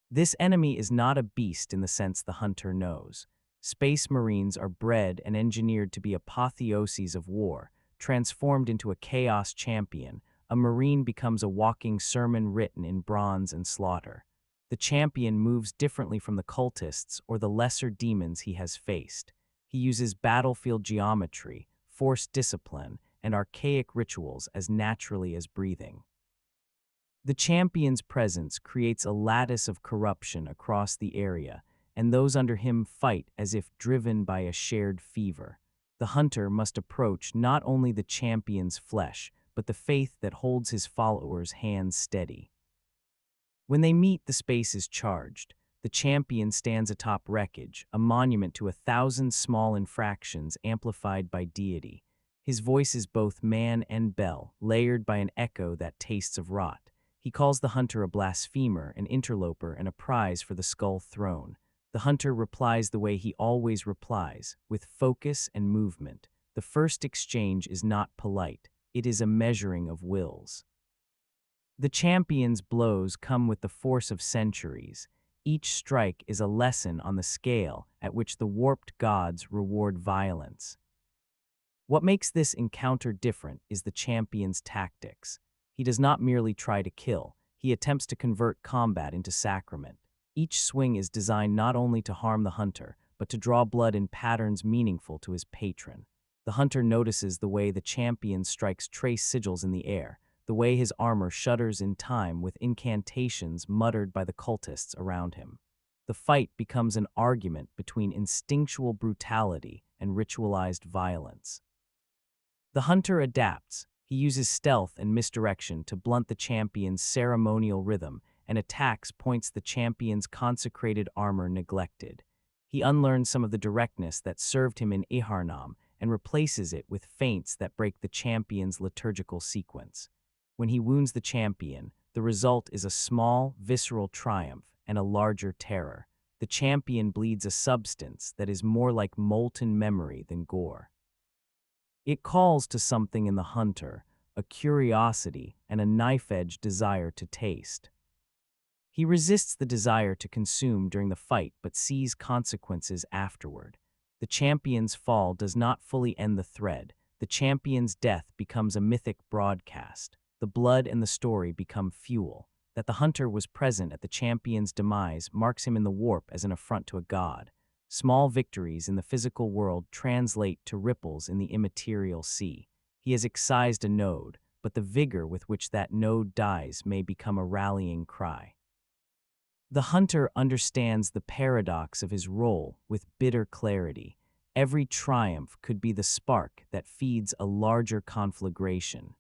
Speaker 1: This enemy is not a beast in the sense the hunter knows. Space Marines are bred and engineered to be apotheoses of war, transformed into a chaos champion, a marine becomes a walking sermon written in bronze and slaughter. The champion moves differently from the cultists or the lesser demons he has faced. He uses battlefield geometry, forced discipline, and archaic rituals as naturally as breathing. The champion's presence creates a lattice of corruption across the area, and those under him fight as if driven by a shared fever. The hunter must approach not only the champion's flesh, but the faith that holds his followers' hands steady. When they meet, the space is charged. The champion stands atop wreckage, a monument to 1,000 small infractions amplified by deity. His voice is both man and bell, layered by an echo that tastes of rot. He calls the hunter a blasphemer, an interloper, and a prize for the skull throne. The hunter replies the way he always replies, with focus and movement. The first exchange is not polite. It is a measuring of wills. The champion's blows come with the force of centuries. Each strike is a lesson on the scale at which the warped gods reward violence. What makes this encounter different is the champion's tactics. He does not merely try to kill, he attempts to convert combat into sacrament. Each swing is designed not only to harm the hunter, but to draw blood in patterns meaningful to his patron. The hunter notices the way the champion strikes trace sigils in the air, the way his armor shudders in time with incantations muttered by the cultists around him. The fight becomes an argument between instinctual brutality and ritualized violence. The hunter adapts. He uses stealth and misdirection to blunt the champion's ceremonial rhythm, and attacks points the champion's consecrated armor neglected. He unlearns some of the directness that served him in Yharnam and replaces it with feints that break the champion's liturgical sequence. When he wounds the champion, the result is a small, visceral triumph and a larger terror. The champion bleeds a substance that is more like molten memory than gore. It calls to something in the hunter, a curiosity and a knife-edge desire to taste. He resists the desire to consume during the fight but sees consequences afterward. The champion's fall does not fully end the thread. The champion's death becomes a mythic broadcast. The blood and the story become fuel. That the hunter was present at the champion's demise marks him in the warp as an affront to a god. Small victories in the physical world translate to ripples in the immaterial sea. He has excised a node, but the vigor with which that node dies may become a rallying cry. The hunter understands the paradox of his role with bitter clarity. Every triumph could be the spark that feeds a larger conflagration.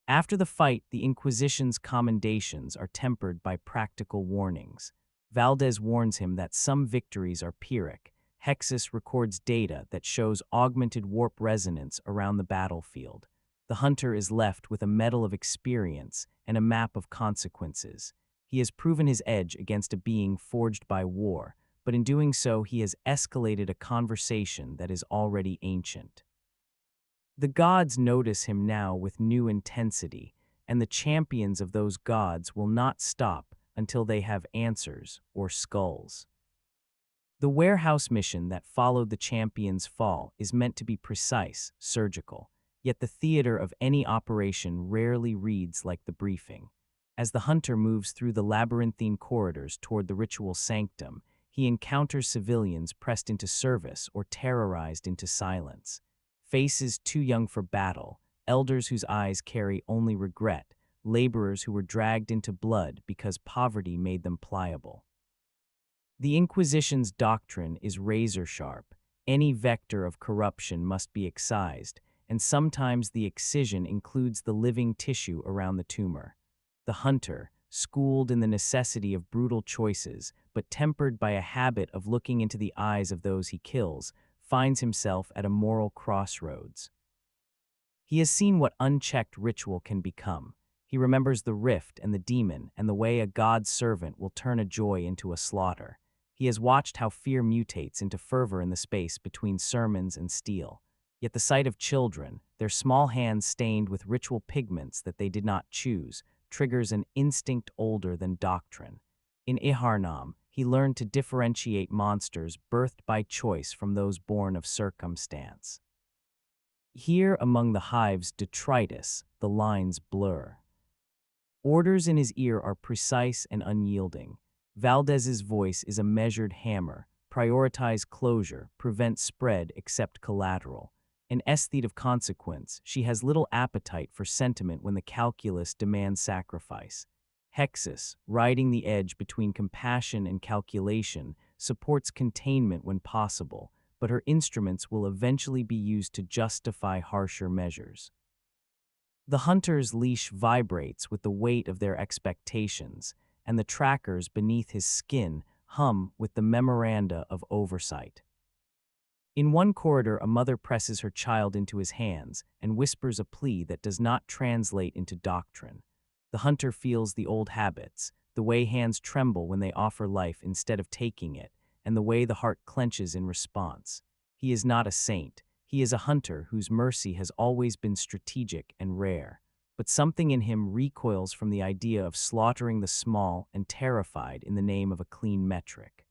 Speaker 1: After the fight, the Inquisition's commendations are tempered by practical warnings. Valdez warns him that some victories are Pyrrhic. Hexus records data that shows augmented warp resonance around the battlefield. The hunter is left with a medal of experience and a map of consequences. He has proven his edge against a being forged by war, but in doing so he has escalated a conversation that is already ancient. The gods notice him now with new intensity, and the champions of those gods will not stop until they have answers or skulls. The warehouse mission that followed the champion's fall is meant to be precise, surgical, yet the theater of any operation rarely reads like the briefing. As the hunter moves through the labyrinthine corridors toward the ritual sanctum, he encounters civilians pressed into service or terrorized into silence. Faces too young for battle, elders whose eyes carry only regret, laborers who were dragged into blood because poverty made them pliable. The Inquisition's doctrine is razor-sharp. Any vector of corruption must be excised, and sometimes the excision includes the living tissue around the tumor. The hunter, schooled in the necessity of brutal choices, but tempered by a habit of looking into the eyes of those he kills, finds himself at a moral crossroads. He has seen what unchecked ritual can become. He remembers the rift and the demon and the way a God's servant will turn a joy into a slaughter. He has watched how fear mutates into fervor in the space between sermons and steel. Yet the sight of children, their small hands stained with ritual pigments that they did not choose, triggers an instinct older than doctrine. In Yharnam, he learned to differentiate monsters birthed by choice from those born of circumstance. Here among the hive's detritus, the lines blur. Orders in his ear are precise and unyielding. Valdez's voice is a measured hammer. Prioritize closure, prevent spread, accept collateral. An aesthete of consequence, she has little appetite for sentiment when the calculus demands sacrifice. Hexus, riding the edge between compassion and calculation, supports containment when possible, but her instruments will eventually be used to justify harsher measures. The hunter's leash vibrates with the weight of their expectations, and the trackers beneath his skin hum with the memoranda of oversight. In one corridor, a mother presses her child into his hands and whispers a plea that does not translate into doctrine. The hunter feels the old habits, the way hands tremble when they offer life instead of taking it, and the way the heart clenches in response. He is not a saint. He is a hunter whose mercy has always been strategic and rare. But something in him recoils from the idea of slaughtering the small and terrified in the name of a clean metric.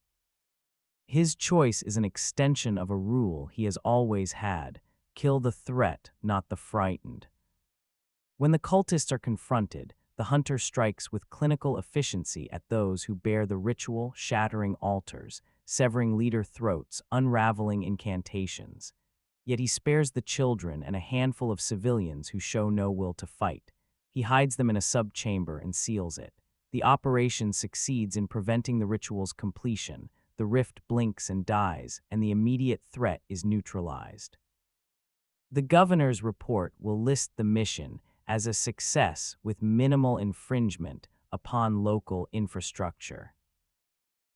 Speaker 1: His choice is an extension of a rule he has always had: kill the threat, not the frightened. When the cultists are confronted, the hunter strikes with clinical efficiency at those who bear the ritual, shattering altars, severing leader throats, unraveling incantations. Yet he spares the children and a handful of civilians who show no will to fight. He hides them in a sub-chamber and seals it. The operation succeeds in preventing the ritual's completion. The rift blinks and dies, and the immediate threat is neutralized. The governor's report will list the mission as a success with minimal infringement upon local infrastructure.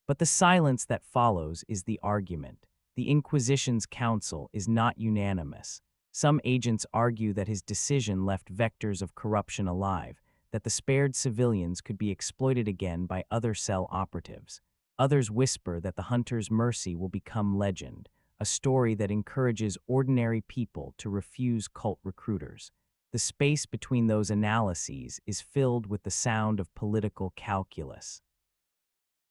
Speaker 1: But the silence that follows is the argument. The Inquisition's council is not unanimous. Some agents argue that his decision left vectors of corruption alive, that the spared civilians could be exploited again by other cell operatives. Others whisper that the hunter's mercy will become legend, a story that encourages ordinary people to refuse cult recruiters. The space between those analyses is filled with the sound of political calculus.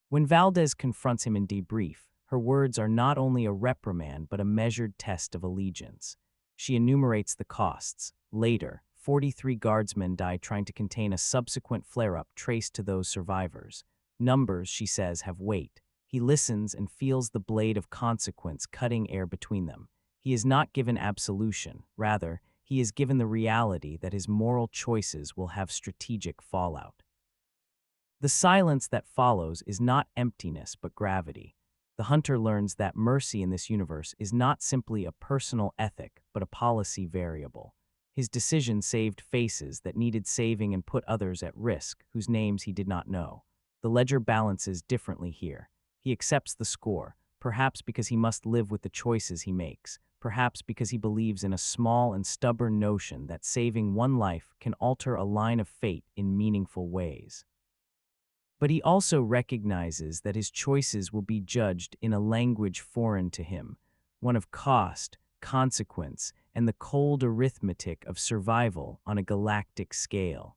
Speaker 1: When Valdez confronts him in debrief, her words are not only a reprimand but a measured test of allegiance. She enumerates the costs. Later, 43 guardsmen die trying to contain a subsequent flare-up traced to those survivors. Numbers, she says, have weight. He listens and feels the blade of consequence cutting air between them. He is not given absolution. Rather, he is given the reality that his moral choices will have strategic fallout. The silence that follows is not emptiness but gravity. The hunter learns that mercy in this universe is not simply a personal ethic but a policy variable. His decision saved faces that needed saving and put others at risk whose names he did not know. The ledger balances differently here. He accepts the score, perhaps because he must live with the choices he makes, perhaps because he believes in a small and stubborn notion that saving one life can alter a line of fate in meaningful ways. But he also recognizes that his choices will be judged in a language foreign to him, one of cost, consequence, and the cold arithmetic of survival on a galactic scale.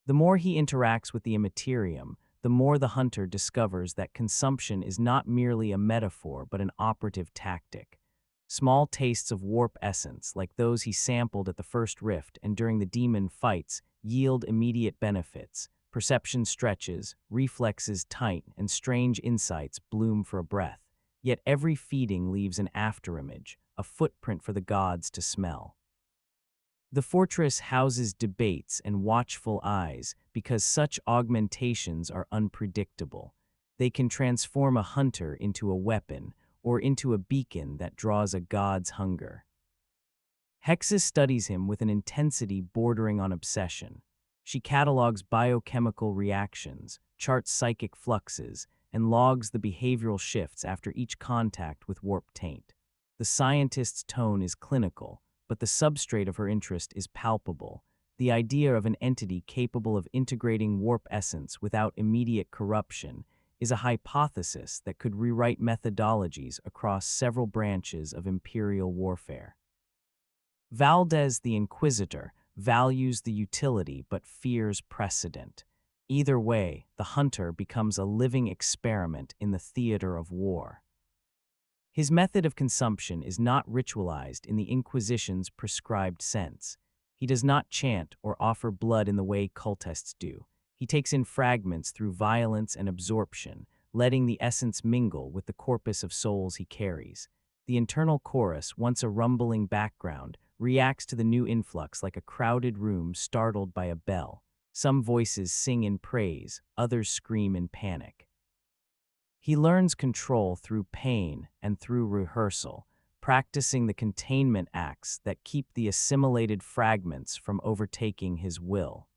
Speaker 1: The more he interacts with the Imperium, the more the hunter discovers that consumption is not merely a metaphor but an operative tactic. Small tastes of warp essence, like those he sampled at the first rift and during the demon fights, yield immediate benefits. Perception stretches, reflexes tighten, and strange insights bloom for a breath. Yet every feeding leaves an afterimage, a footprint for the gods to smell. The fortress houses debates and watchful eyes because such augmentations are unpredictable. They can transform a hunter into a weapon or into a beacon that draws a god's hunger. Hexus studies him with an intensity bordering on obsession. She catalogs biochemical reactions, charts psychic fluxes, and logs the behavioral shifts after each contact with warp taint. The scientist's tone is clinical, but the substrate of her interest is palpable. The idea of an entity capable of integrating warp essence without immediate corruption is a hypothesis that could rewrite methodologies across several branches of imperial warfare. Valdez the Inquisitor values the utility but fears precedent. Either way, the hunter becomes a living experiment in the theater of war. His method of consumption is not ritualized in the Inquisition's prescribed sense. He does not chant or offer blood in the way cultists do. He takes in fragments through violence and absorption, letting the essence mingle with the corpus of souls he carries. The internal chorus, once a rumbling background, reacts to the new influx like a crowded room startled by a bell. Some voices sing in praise, others scream in panic. He learns control through pain and through rehearsal, practicing the containment acts that keep the assimilated fragments from overtaking his will.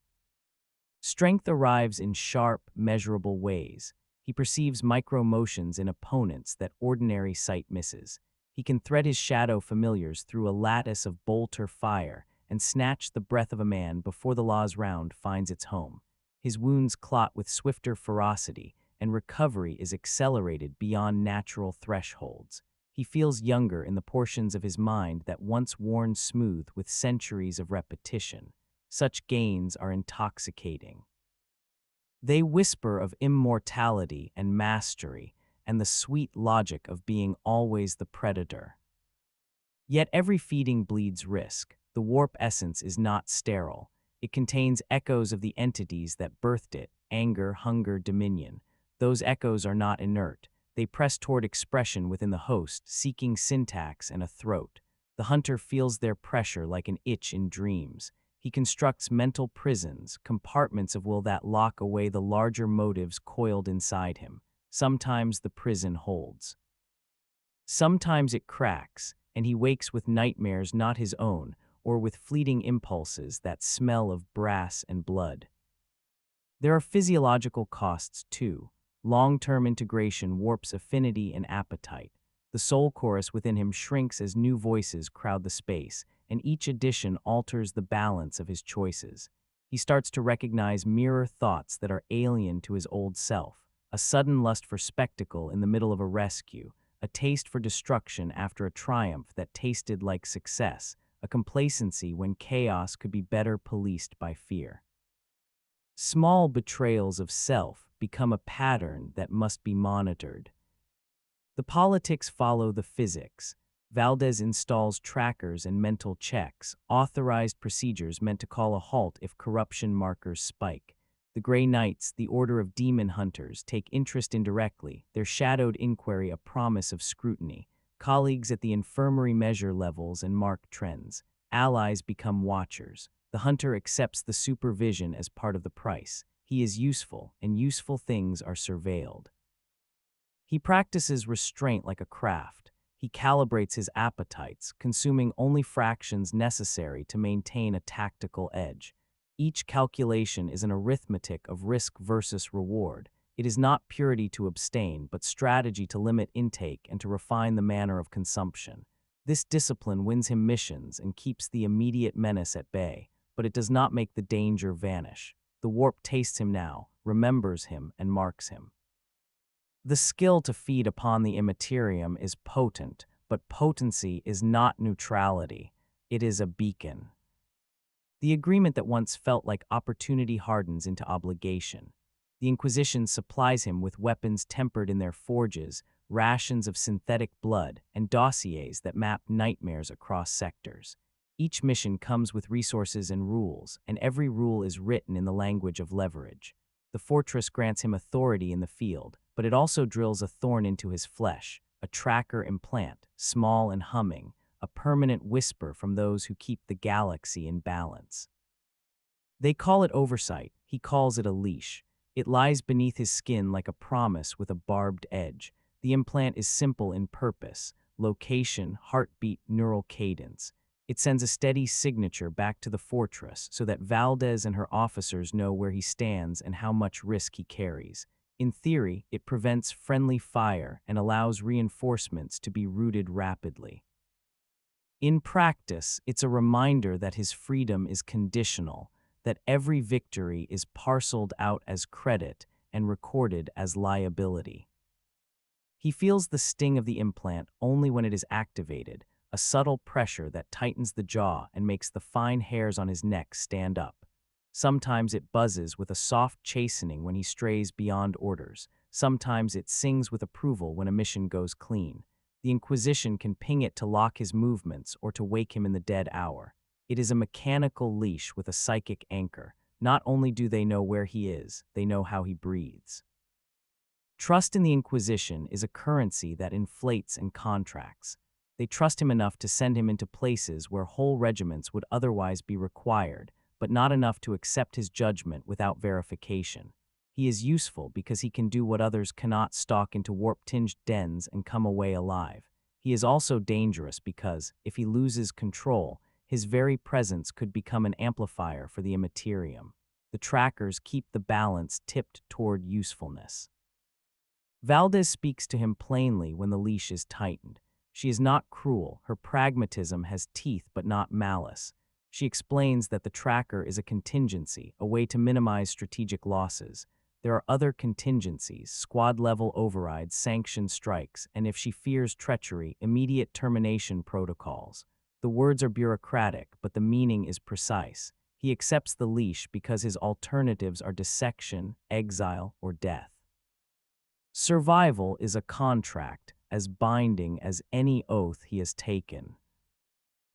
Speaker 1: Strength arrives in sharp, measurable ways. He perceives micro-motions in opponents that ordinary sight misses. He can thread his shadow familiars through a lattice of bolter fire and snatch the breath of a man before the law's round finds its home. His wounds clot with swifter ferocity, and recovery is accelerated beyond natural thresholds. He feels younger in the portions of his mind that once worn smooth with centuries of repetition. Such gains are intoxicating. They whisper of immortality and mastery, and the sweet logic of being always the predator. Yet every feeding bleeds risk. The warp essence is not sterile. It contains echoes of the entities that birthed it: anger, hunger, dominion. Those echoes are not inert. They press toward expression within the host, seeking syntax and a throat. The hunter feels their pressure like an itch in dreams. He constructs mental prisons, compartments of will that lock away the larger motives coiled inside him. Sometimes the prison holds. Sometimes it cracks, and he wakes with nightmares not his own, or with fleeting impulses that smell of brass and blood. There are physiological costs, too. Long-term integration warps affinity and appetite. The soul chorus within him shrinks as new voices crowd the space, and each addition alters the balance of his choices. He starts to recognize mirror thoughts that are alien to his old self: a sudden lust for spectacle in the middle of a rescue, a taste for destruction after a triumph that tasted like success, a complacency when chaos could be better policed by fear. Small betrayals of self become a pattern that must be monitored. The politics follow the physics. Valdez installs trackers and mental checks, authorized procedures meant to call a halt if corruption markers spike. The Grey Knights, the order of demon hunters, take interest indirectly, their shadowed inquiry a promise of scrutiny. Colleagues at the infirmary measure levels and mark trends. Allies become watchers. The hunter accepts the supervision as part of the price. He is useful, and useful things are surveilled. He practices restraint like a craft. He calibrates his appetites, consuming only fractions necessary to maintain a tactical edge. Each calculation is an arithmetic of risk versus reward. It is not purity to abstain, but strategy to limit intake and to refine the manner of consumption. This discipline wins him missions and keeps the immediate menace at bay, but it does not make the danger vanish. The warp tastes him now, remembers him, and marks him. The skill to feed upon the immaterium is potent, but potency is not neutrality. It is a beacon. The agreement that once felt like opportunity hardens into obligation. The Inquisition supplies him with weapons tempered in their forges, rations of synthetic blood, and dossiers that map nightmares across sectors. Each mission comes with resources and rules, and every rule is written in the language of leverage. The fortress grants him authority in the field, but it also drills a thorn into his flesh, a tracker implant, small and humming, a permanent whisper from those who keep the galaxy in balance. They call it oversight, he calls it a leash. It lies beneath his skin like a promise with a barbed edge. The implant is simple in purpose: location, heartbeat, neural cadence. It sends a steady signature back to the fortress so that Valdez and her officers know where he stands and how much risk he carries. In theory, it prevents friendly fire and allows reinforcements to be routed rapidly. In practice, it's a reminder that his freedom is conditional, that every victory is parceled out as credit and recorded as liability. He feels the sting of the implant only when it is activated, a subtle pressure that tightens the jaw and makes the fine hairs on his neck stand up. Sometimes it buzzes with a soft chastening when he strays beyond orders. Sometimes it sings with approval when a mission goes clean. The Inquisition can ping it to lock his movements or to wake him in the dead hour. It is a mechanical leash with a psychic anchor. Not only do they know where he is, they know how he breathes. Trust in the Inquisition is a currency that inflates and contracts. They trust him enough to send him into places where whole regiments would otherwise be required, but not enough to accept his judgment without verification. He is useful because he can do what others cannot, stalk into warp-tinged dens and come away alive. He is also dangerous because, if he loses control, his very presence could become an amplifier for the Imperium. The trackers keep the balance tipped toward usefulness. Valdez speaks to him plainly when the leash is tightened. She is not cruel. Her pragmatism has teeth but not malice. She explains that the tracker is a contingency, a way to minimize strategic losses. There are other contingencies, squad-level overrides, sanctioned strikes, and if she fears treachery, immediate termination protocols. The words are bureaucratic, but the meaning is precise. He accepts the leash because his alternatives are dissection, exile, or death. Survival is a contract, as binding as any oath he has taken.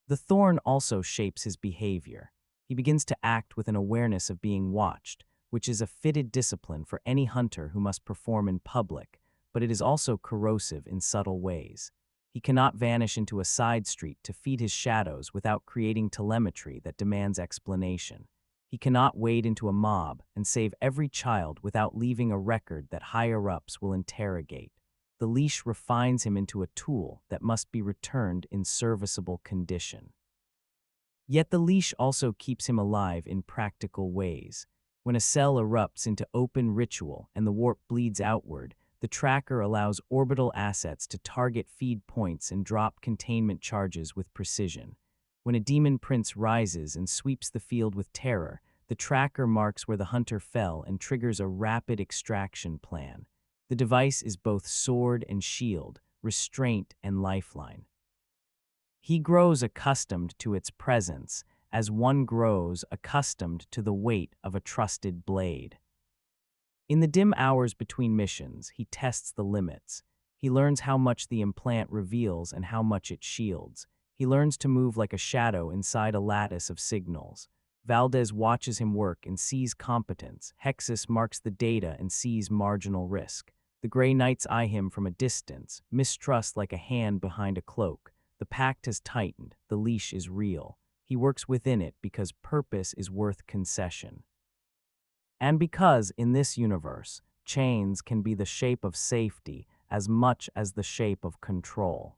Speaker 1: The thorn also shapes his behavior. He begins to act with an awareness of being watched, which is a fitted discipline for any hunter who must perform in public, but it is also corrosive in subtle ways. He cannot vanish into a side street to feed his shadows without creating telemetry that demands explanation. He cannot wade into a mob and save every child without leaving a record that higher-ups will interrogate. The leash refines him into a tool that must be returned in serviceable condition. Yet the leash also keeps him alive in practical ways. When a cell erupts into open ritual and the warp bleeds outward, the tracker allows orbital assets to target feed points and drop containment charges with precision. When a demon prince rises and sweeps the field with terror, the tracker marks where the hunter fell and triggers a rapid extraction plan. The device is both sword and shield, restraint and lifeline. He grows accustomed to its presence, as one grows accustomed to the weight of a trusted blade. In the dim hours between missions, he tests the limits. He learns how much the implant reveals and how much it shields. He learns to move like a shadow inside a lattice of signals. Valdez watches him work and sees competence. Hexus marks the data and sees marginal risk. The Grey Knights eye him from a distance, mistrust like a hand behind a cloak. The pact has tightened. The leash is real. He works within it because purpose is worth concession. And because, in this universe, chains can be the shape of safety as much as the shape of control.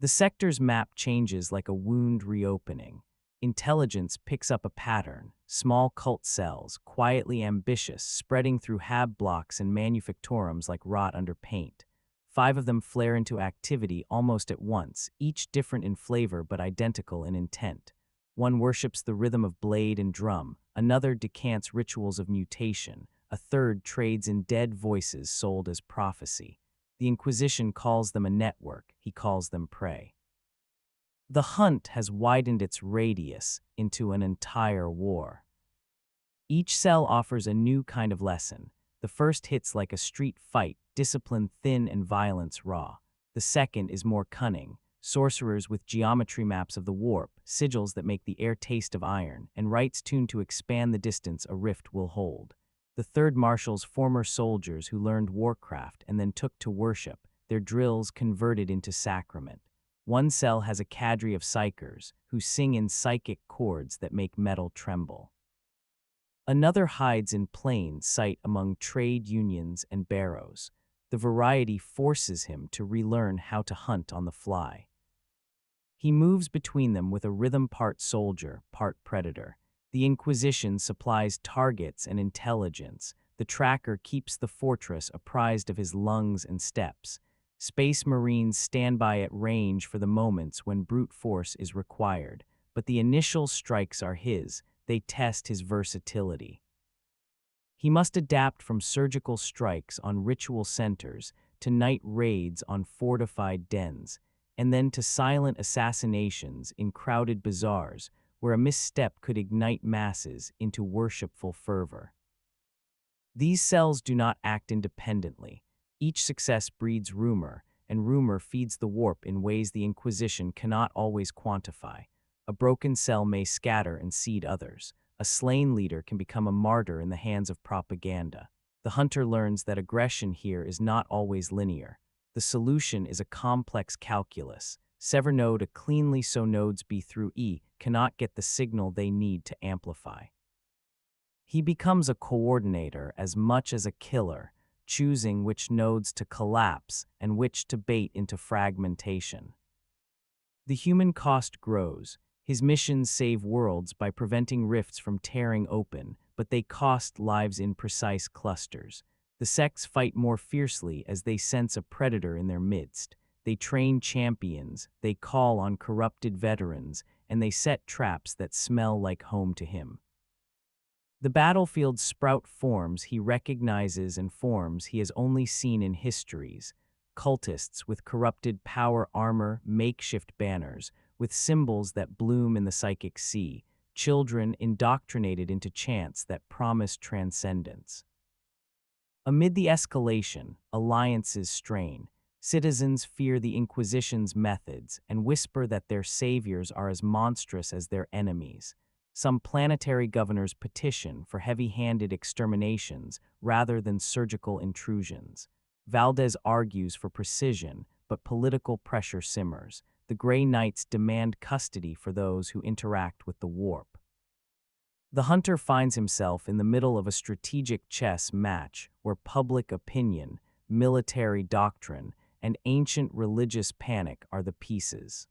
Speaker 1: The sector's map changes like a wound reopening. Intelligence picks up a pattern, small cult cells, quietly ambitious, spreading through hab blocks and manufactorums like rot under paint. 5 of them flare into activity almost at once, each different in flavor but identical in intent. One worships the rhythm of blade and drum, another decants rituals of mutation, a third trades in dead voices sold as prophecy. The Inquisition calls them a network, he calls them prey. The hunt has widened its radius into an entire war. Each cell offers a new kind of lesson. The first hits like a street fight, discipline thin and violence raw. The second is more cunning, sorcerers with geometry maps of the warp, sigils that make the air taste of iron, and rites tuned to expand the distance a rift will hold. The third marshals former soldiers who learned warcraft and then took to worship, their drills converted into sacrament. One cell has a cadre of psychers who sing in psychic chords that make metal tremble. Another hides in plain sight among trade unions and barrows. The variety forces him to relearn how to hunt on the fly. He moves between them with a rhythm part soldier, part predator. The Inquisition supplies targets and intelligence. The tracker keeps the fortress apprised of his lungs and steps. Space Marines stand by at range for the moments when brute force is required, but the initial strikes are his. They test his versatility. He must adapt from surgical strikes on ritual centers to night raids on fortified dens, and then to silent assassinations in crowded bazaars where a misstep could ignite masses into worshipful fervor. These cells do not act independently. Each success breeds rumor, and rumor feeds the warp in ways the Inquisition cannot always quantify. A broken cell may scatter and seed others. A slain leader can become a martyr in the hands of propaganda. The hunter learns that aggression here is not always linear. The solution is a complex calculus. Sever node A cleanly so nodes B through E cannot get the signal they need to amplify. He becomes a coordinator as much as a killer, choosing which nodes to collapse and which to bait into fragmentation. The human cost grows. His missions save worlds by preventing rifts from tearing open, but they cost lives in precise clusters. The sects fight more fiercely as they sense a predator in their midst. They train champions, they call on corrupted veterans, and they set traps that smell like home to him. The battlefield sprout forms he recognizes and forms he has only seen in histories. Cultists with corrupted power armor, makeshift banners, with symbols that bloom in the psychic sea, children indoctrinated into chants that promise transcendence. Amid the escalation, alliances strain. Citizens fear the Inquisition's methods and whisper that their saviors are as monstrous as their enemies. Some planetary governors petition for heavy-handed exterminations rather than surgical intrusions. Valdez argues for precision, but political pressure simmers. The Grey Knights demand custody for those who interact with the warp. The hunter finds himself in the middle of a strategic chess match where public opinion, military doctrine, and ancient religious panic are the pieces.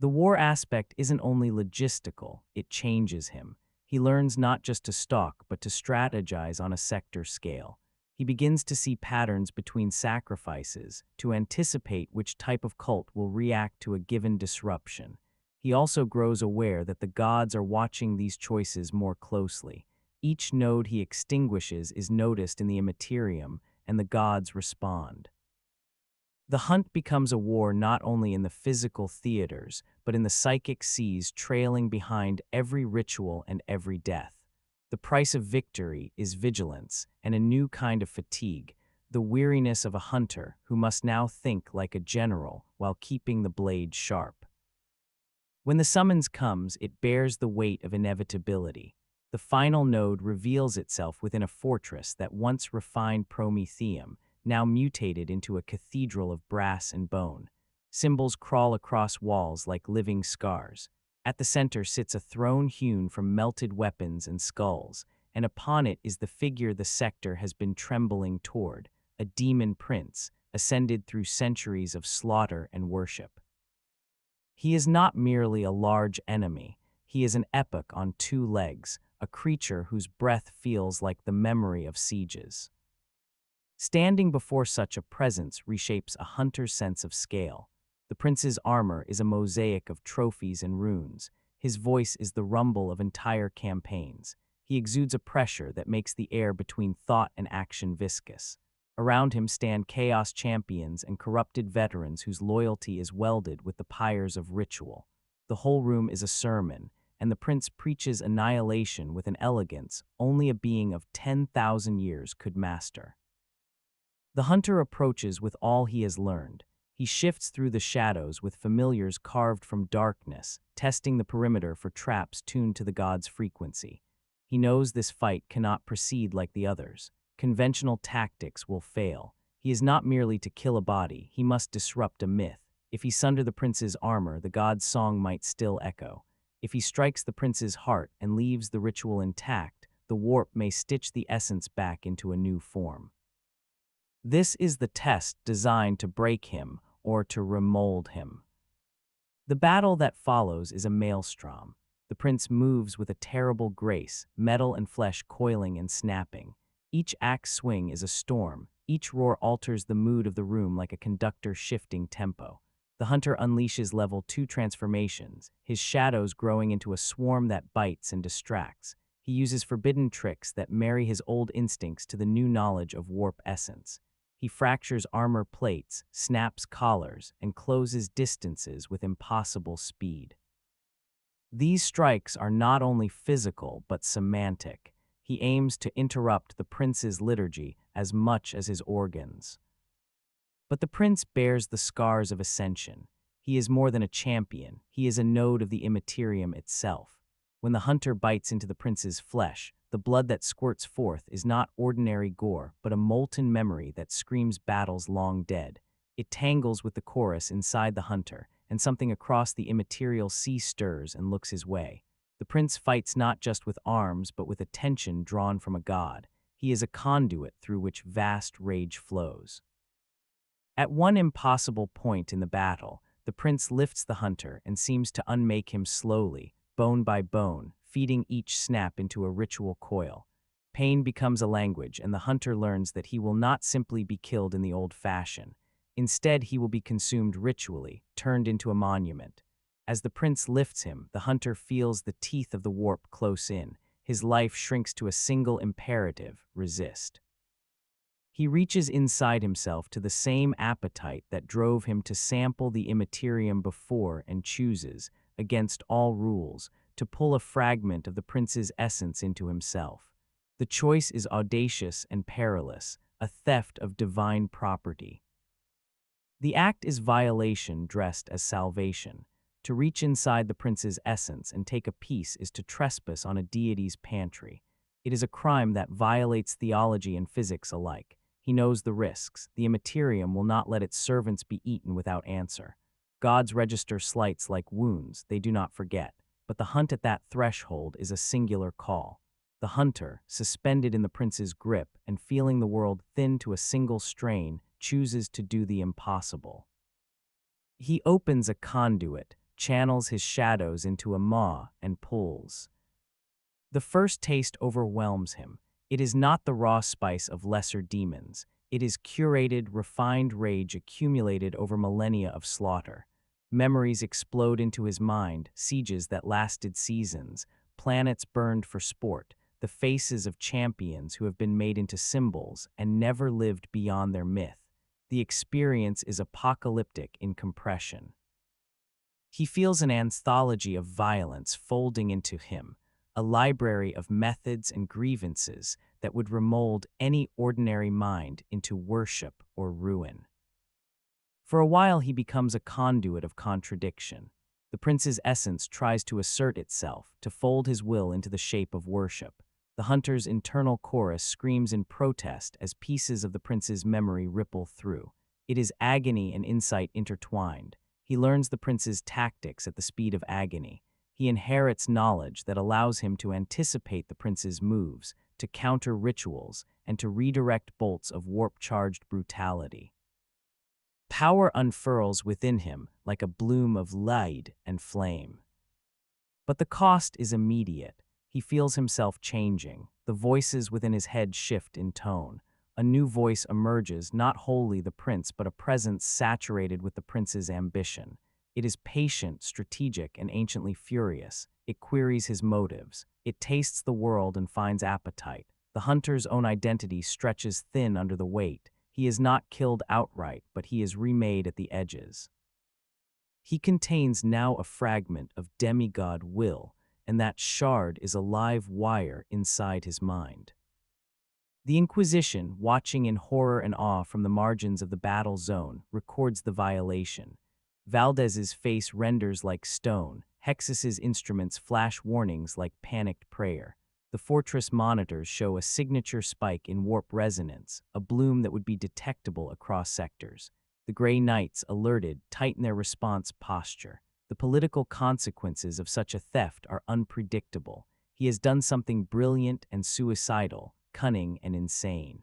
Speaker 1: The war aspect isn't only logistical, it changes him. He learns not just to stalk, but to strategize on a sector scale. He begins to see patterns between sacrifices, to anticipate which type of cult will react to a given disruption. He also grows aware that the gods are watching these choices more closely. Each node he extinguishes is noticed in the Imperium, and the gods respond. The hunt becomes a war not only in the physical theaters, but in the psychic seas trailing behind every ritual and every death. The price of victory is vigilance and a new kind of fatigue, the weariness of a hunter who must now think like a general while keeping the blade sharp. When the summons comes, it bears the weight of inevitability. The final node reveals itself within a fortress that once refined Prometheum, now mutated into a cathedral of brass and bone. Symbols crawl across walls like living scars. At the center sits a throne hewn from melted weapons and skulls, and upon it is the figure the sector has been trembling toward, a demon prince, ascended through centuries of slaughter and worship. He is not merely a large enemy, he is an epoch on two legs, a creature whose breath feels like the memory of sieges. Standing before such a presence reshapes a hunter's sense of scale. The prince's armor is a mosaic of trophies and runes. His voice is the rumble of entire campaigns. He exudes a pressure that makes the air between thought and action viscous. Around him stand chaos champions and corrupted veterans whose loyalty is welded with the pyres of ritual. The whole room is a sermon, and the prince preaches annihilation with an elegance only a being of 10,000 years could master. The hunter approaches with all he has learned. He shifts through the shadows with familiars carved from darkness, testing the perimeter for traps tuned to the god's frequency. He knows this fight cannot proceed like the others. Conventional tactics will fail. He is not merely to kill a body, he must disrupt a myth. If he sunder the prince's armor, the god's song might still echo. If he strikes the prince's heart and leaves the ritual intact, the warp may stitch the essence back into a new form. This is the test designed to break him or to remold him. The battle that follows is a maelstrom. The prince moves with a terrible grace, metal and flesh coiling and snapping. Each axe swing is a storm. Each roar alters the mood of the room like a conductor shifting tempo. The hunter unleashes level 2 transformations, his shadows growing into a swarm that bites and distracts. He uses forbidden tricks that marry his old instincts to the new knowledge of warp essence. He fractures armor plates, snaps collars, and closes distances with impossible speed. These strikes are not only physical but semantic. He aims to interrupt the prince's liturgy as much as his organs. But the prince bears the scars of ascension. He is more than a champion, he is a node of the Immaterium itself. When the hunter bites into the prince's flesh, the blood that squirts forth is not ordinary gore, but a molten memory that screams battles long dead. It tangles with the chorus inside the hunter, and something across the immaterial sea stirs and looks his way. The prince fights not just with arms, but with attention drawn from a god. He is a conduit through which vast rage flows. At one impossible point in the battle, the prince lifts the hunter and seems to unmake him slowly, bone by bone, feeding each snap into a ritual coil. Pain becomes a language, and the hunter learns that he will not simply be killed in the old fashion. Instead, he will be consumed ritually, turned into a monument. As the prince lifts him, the hunter feels the teeth of the warp close in. His life shrinks to a single imperative: resist. He reaches inside himself to the same appetite that drove him to sample the Immaterium before and chooses, against all rules, to pull a fragment of the prince's essence into himself. The choice is audacious and perilous, a theft of divine property. The act is violation dressed as salvation. To reach inside the prince's essence and take a piece is to trespass on a deity's pantry. It is a crime that violates theology and physics alike. He knows the risks. The Immaterium will not let its servants be eaten without answer. Gods register slights like wounds, they do not forget. But the hunt at that threshold is a singular call. The hunter, suspended in the prince's grip and feeling the world thin to a single strain, chooses to do the impossible. He opens a conduit, channels his shadows into a maw, and pulls. The first taste overwhelms him. It is not the raw spice of lesser demons. It is curated, refined rage accumulated over millennia of slaughter. Memories explode into his mind, sieges that lasted seasons, planets burned for sport, the faces of champions who have been made into symbols and never lived beyond their myth. The experience is apocalyptic in compression. He feels an anthology of violence folding into him, a library of methods and grievances that would remold any ordinary mind into worship or ruin. For a while he becomes a conduit of contradiction. The prince's essence tries to assert itself, to fold his will into the shape of worship. The hunter's internal chorus screams in protest as pieces of the prince's memory ripple through. It is agony and insight intertwined. He learns the prince's tactics at the speed of agony. He inherits knowledge that allows him to anticipate the prince's moves, to counter rituals, and to redirect bolts of warp-charged brutality. Power unfurls within him like a bloom of light and flame. But the cost is immediate. He feels himself changing. The voices within his head shift in tone. A new voice emerges, not wholly the prince, but a presence saturated with the prince's ambition. It is patient, strategic, and anciently furious. It queries his motives. It tastes the world and finds appetite. The hunter's own identity stretches thin under the weight. He is not killed outright, but he is remade at the edges. He contains now a fragment of demigod will, and that shard is a live wire inside his mind. The Inquisition, watching in horror and awe from the margins of the battle zone, records the violation. Valdez's face renders like stone. Hexus's instruments flash warnings like panicked prayer. The fortress monitors show a signature spike in warp resonance, a bloom that would be detectable across sectors. The Grey Knights, alerted, tighten their response posture. The political consequences of such a theft are unpredictable. He has done something brilliant and suicidal, cunning and insane.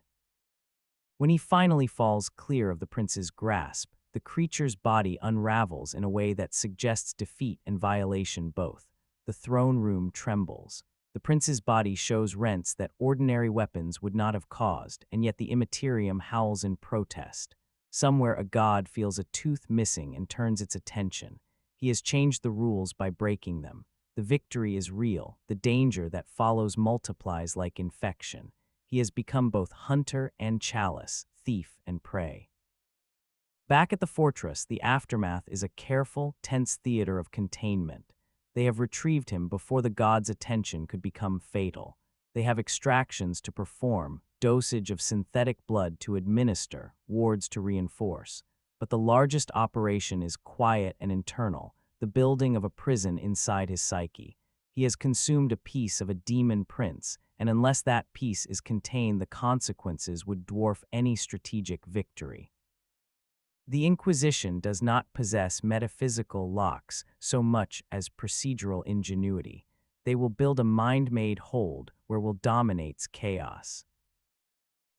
Speaker 1: When he finally falls clear of the prince's grasp, the creature's body unravels in a way that suggests defeat and violation both. The throne room trembles. The prince's body shows rents that ordinary weapons would not have caused, and yet the Immaterium howls in protest. Somewhere a god feels a tooth missing and turns its attention. He has changed the rules by breaking them. The victory is real. The danger that follows multiplies like infection. He has become both hunter and chalice, thief and prey. Back at the fortress, the aftermath is a careful, tense theater of containment. They have retrieved him before the god's attention could become fatal. They have extractions to perform, dosage of synthetic blood to administer, wards to reinforce. But the largest operation is quiet and internal, the building of a prison inside his psyche. He has consumed a piece of a demon prince, and unless that piece is contained, the consequences would dwarf any strategic victory. The Inquisition does not possess metaphysical locks so much as procedural ingenuity. They will build a mind-made hold where will dominates chaos.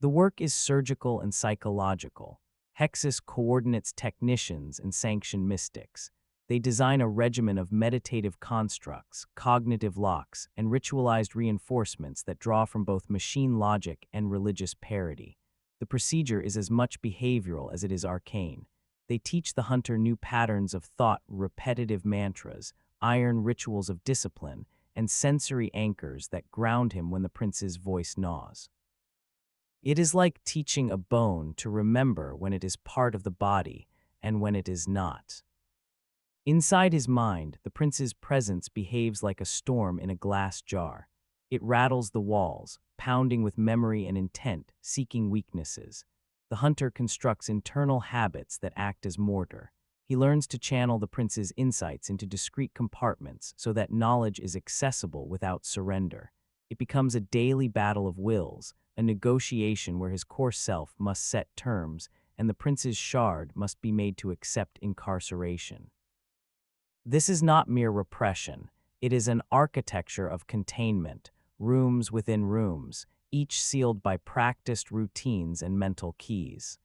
Speaker 1: The work is surgical and psychological. Hexus coordinates technicians and sanctioned mystics. They design a regimen of meditative constructs, cognitive locks, and ritualized reinforcements that draw from both machine logic and religious parody. The procedure is as much behavioral as it is arcane. They teach the hunter new patterns of thought, repetitive mantras, iron rituals of discipline, and sensory anchors that ground him when the prince's voice gnaws. It is like teaching a bone to remember when it is part of the body and when it is not. Inside his mind, the prince's presence behaves like a storm in a glass jar. It rattles the walls, pounding with memory and intent, seeking weaknesses. The hunter constructs internal habits that act as mortar. He learns to channel the prince's insights into discrete compartments so that knowledge is accessible without surrender. It becomes a daily battle of wills, a negotiation where his core self must set terms and the prince's shard must be made to accept incarceration. This is not mere repression. It is an architecture of containment, rooms within rooms, each sealed by practiced routines and mental keys.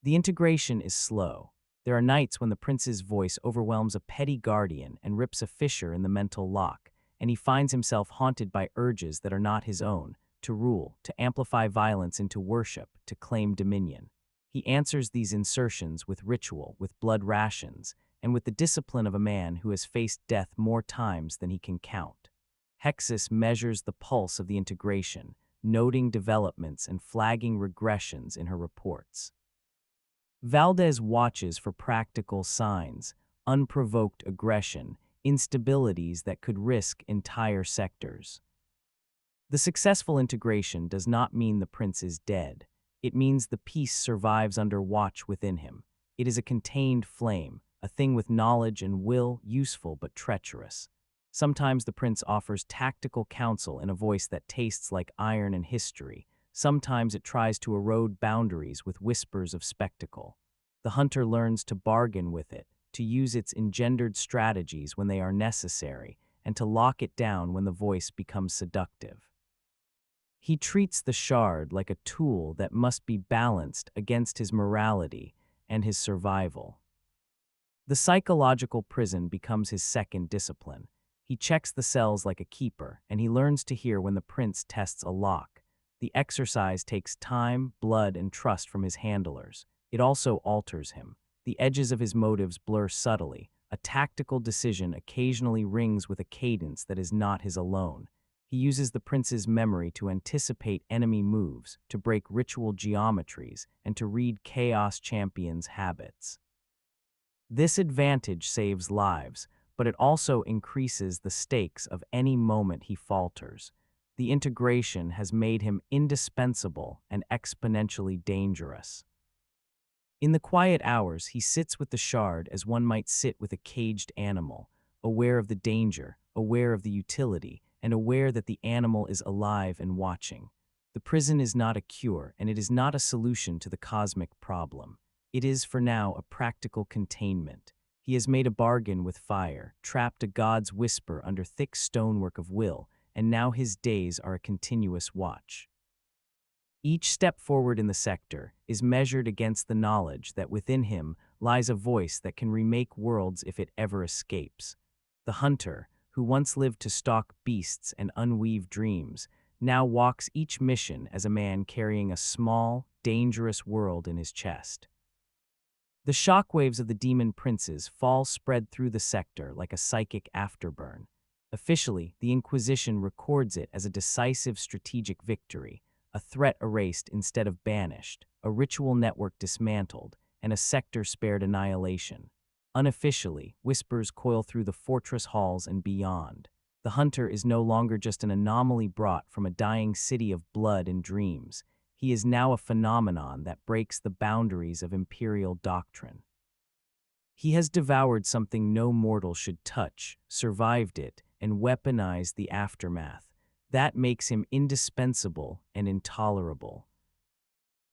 Speaker 1: The integration is slow. There are nights when the prince's voice overwhelms a petty guardian and rips a fissure in the mental lock, and he finds himself haunted by urges that are not his own, to rule, to amplify violence into worship, to claim dominion. He answers these insertions with ritual, with blood rations, and with the discipline of a man who has faced death more times than he can count. Hexus measures the pulse of the integration, noting developments and flagging regressions in her reports. Valdez watches for practical signs, unprovoked aggression, instabilities that could risk entire sectors. The successful integration does not mean the prince is dead. It means the peace survives under watch within him. It is a contained flame, a thing with knowledge and will, useful but treacherous. Sometimes the prince offers tactical counsel in a voice that tastes like iron and history. Sometimes it tries to erode boundaries with whispers of spectacle. The hunter learns to bargain with it, to use its engendered strategies when they are necessary, and to lock it down when the voice becomes seductive. He treats the shard like a tool that must be balanced against his morality and his survival. The psychological prison becomes his second discipline. He checks the cells like a keeper, and he learns to hear when the prince tests a lock. The exercise takes time, blood, and trust from his handlers. It also alters him. The edges of his motives blur subtly. A tactical decision occasionally rings with a cadence that is not his alone. He uses the prince's memory to anticipate enemy moves, to break ritual geometries, and to read Chaos Champion's habits. This advantage saves lives, but it also increases the stakes of any moment he falters. The integration has made him indispensable and exponentially dangerous. In the quiet hours, he sits with the shard as one might sit with a caged animal, aware of the danger, aware of the utility, and aware that the animal is alive and watching. The prison is not a cure, and it is not a solution to the cosmic problem. It is, for now, a practical containment. He has made a bargain with fire, trapped a god's whisper under thick stonework of will, and now his days are a continuous watch. Each step forward in the sector is measured against the knowledge that within him lies a voice that can remake worlds if it ever escapes. The hunter, who once lived to stalk beasts and unweave dreams, now walks each mission as a man carrying a small, dangerous world in his chest. The shockwaves of the demon princes fall spread through the sector like a psychic afterburn. Officially, the Inquisition records it as a decisive strategic victory, a threat erased instead of banished, a ritual network dismantled, and a sector spared annihilation. Unofficially, whispers coil through the fortress halls and beyond. The hunter is no longer just an anomaly brought from a dying city of blood and dreams. He is now a phenomenon that breaks the boundaries of imperial doctrine. He has devoured something no mortal should touch, survived it, and weaponized the aftermath. That makes him indispensable and intolerable.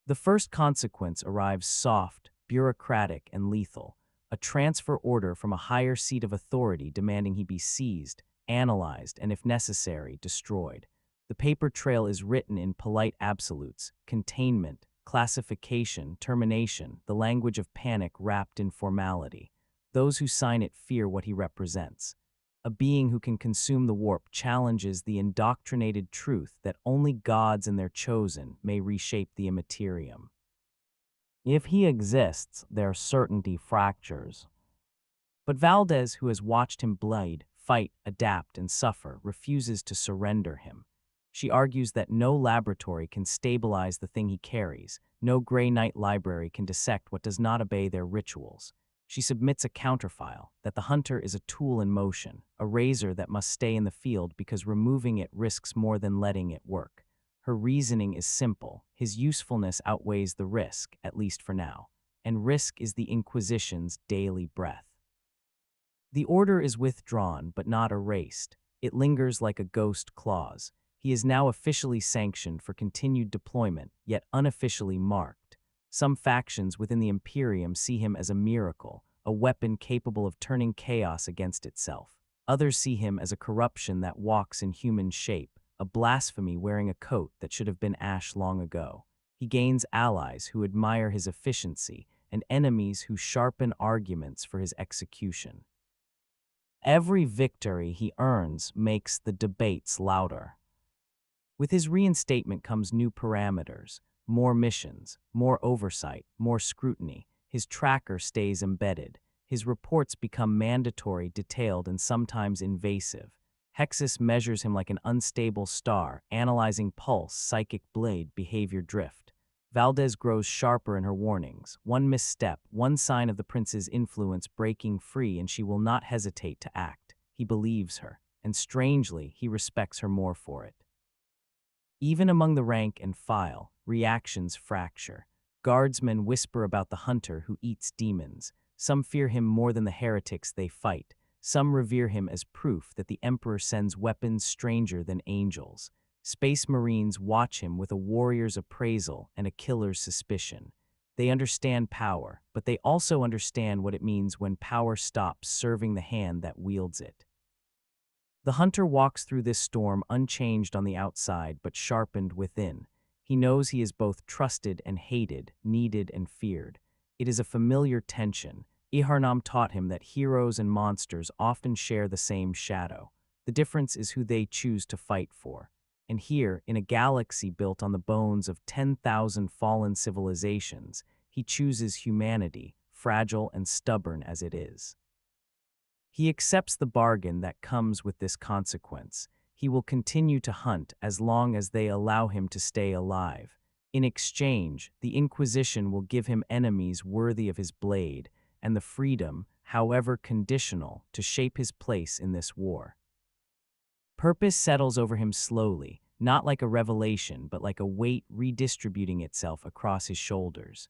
Speaker 1: The first consequence arrives soft, bureaucratic, and lethal, a transfer order from a higher seat of authority demanding he be seized, analyzed, and if necessary, destroyed. The paper trail is written in polite absolutes: containment, classification, termination, the language of panic wrapped in formality. Those who sign it fear what he represents. A being who can consume the warp challenges the indoctrinated truth that only gods and their chosen may reshape the immaterium. If he exists, their certainty fractures. But Valdez, who has watched him bleed, fight, adapt, and suffer, refuses to surrender him. She argues that no laboratory can stabilize the thing he carries, no Grey Knight library can dissect what does not obey their rituals. She submits a counterfile, that the hunter is a tool in motion, a razor that must stay in the field because removing it risks more than letting it work. Her reasoning is simple: his usefulness outweighs the risk, at least for now, and risk is the Inquisition's daily breath. The order is withdrawn but not erased. It lingers like a ghost clause. He is now officially sanctioned for continued deployment, yet unofficially marked. Some factions within the Imperium see him as a miracle, a weapon capable of turning chaos against itself. Others see him as a corruption that walks in human shape, a blasphemy wearing a coat that should have been ash long ago. He gains allies who admire his efficiency and enemies who sharpen arguments for his execution. Every victory he earns makes the debates louder. With his reinstatement comes new parameters, more missions, more oversight, more scrutiny. His tracker stays embedded. His reports become mandatory, detailed, and sometimes invasive. Hexus measures him like an unstable star, analyzing pulse, psychic blade, behavior drift. Valdez grows sharper in her warnings. One misstep, one sign of the prince's influence breaking free, and she will not hesitate to act. He believes her, and strangely, he respects her more for it. Even among the rank and file, reactions fracture. Guardsmen whisper about the hunter who eats demons. Some fear him more than the heretics they fight. Some revere him as proof that the Emperor sends weapons stranger than angels. Space Marines watch him with a warrior's appraisal and a killer's suspicion. They understand power, but they also understand what it means when power stops serving the hand that wields it. The hunter walks through this storm unchanged on the outside but sharpened within. He knows he is both trusted and hated, needed and feared. It is a familiar tension. Yharnam taught him that heroes and monsters often share the same shadow. The difference is who they choose to fight for. And here, in a galaxy built on the bones of 10,000 fallen civilizations, he chooses humanity, fragile and stubborn as it is. He accepts the bargain that comes with this consequence. He will continue to hunt as long as they allow him to stay alive. In exchange, the Inquisition will give him enemies worthy of his blade, and the freedom, however conditional, to shape his place in this war. Purpose settles over him slowly, not like a revelation, but like a weight redistributing itself across his shoulders.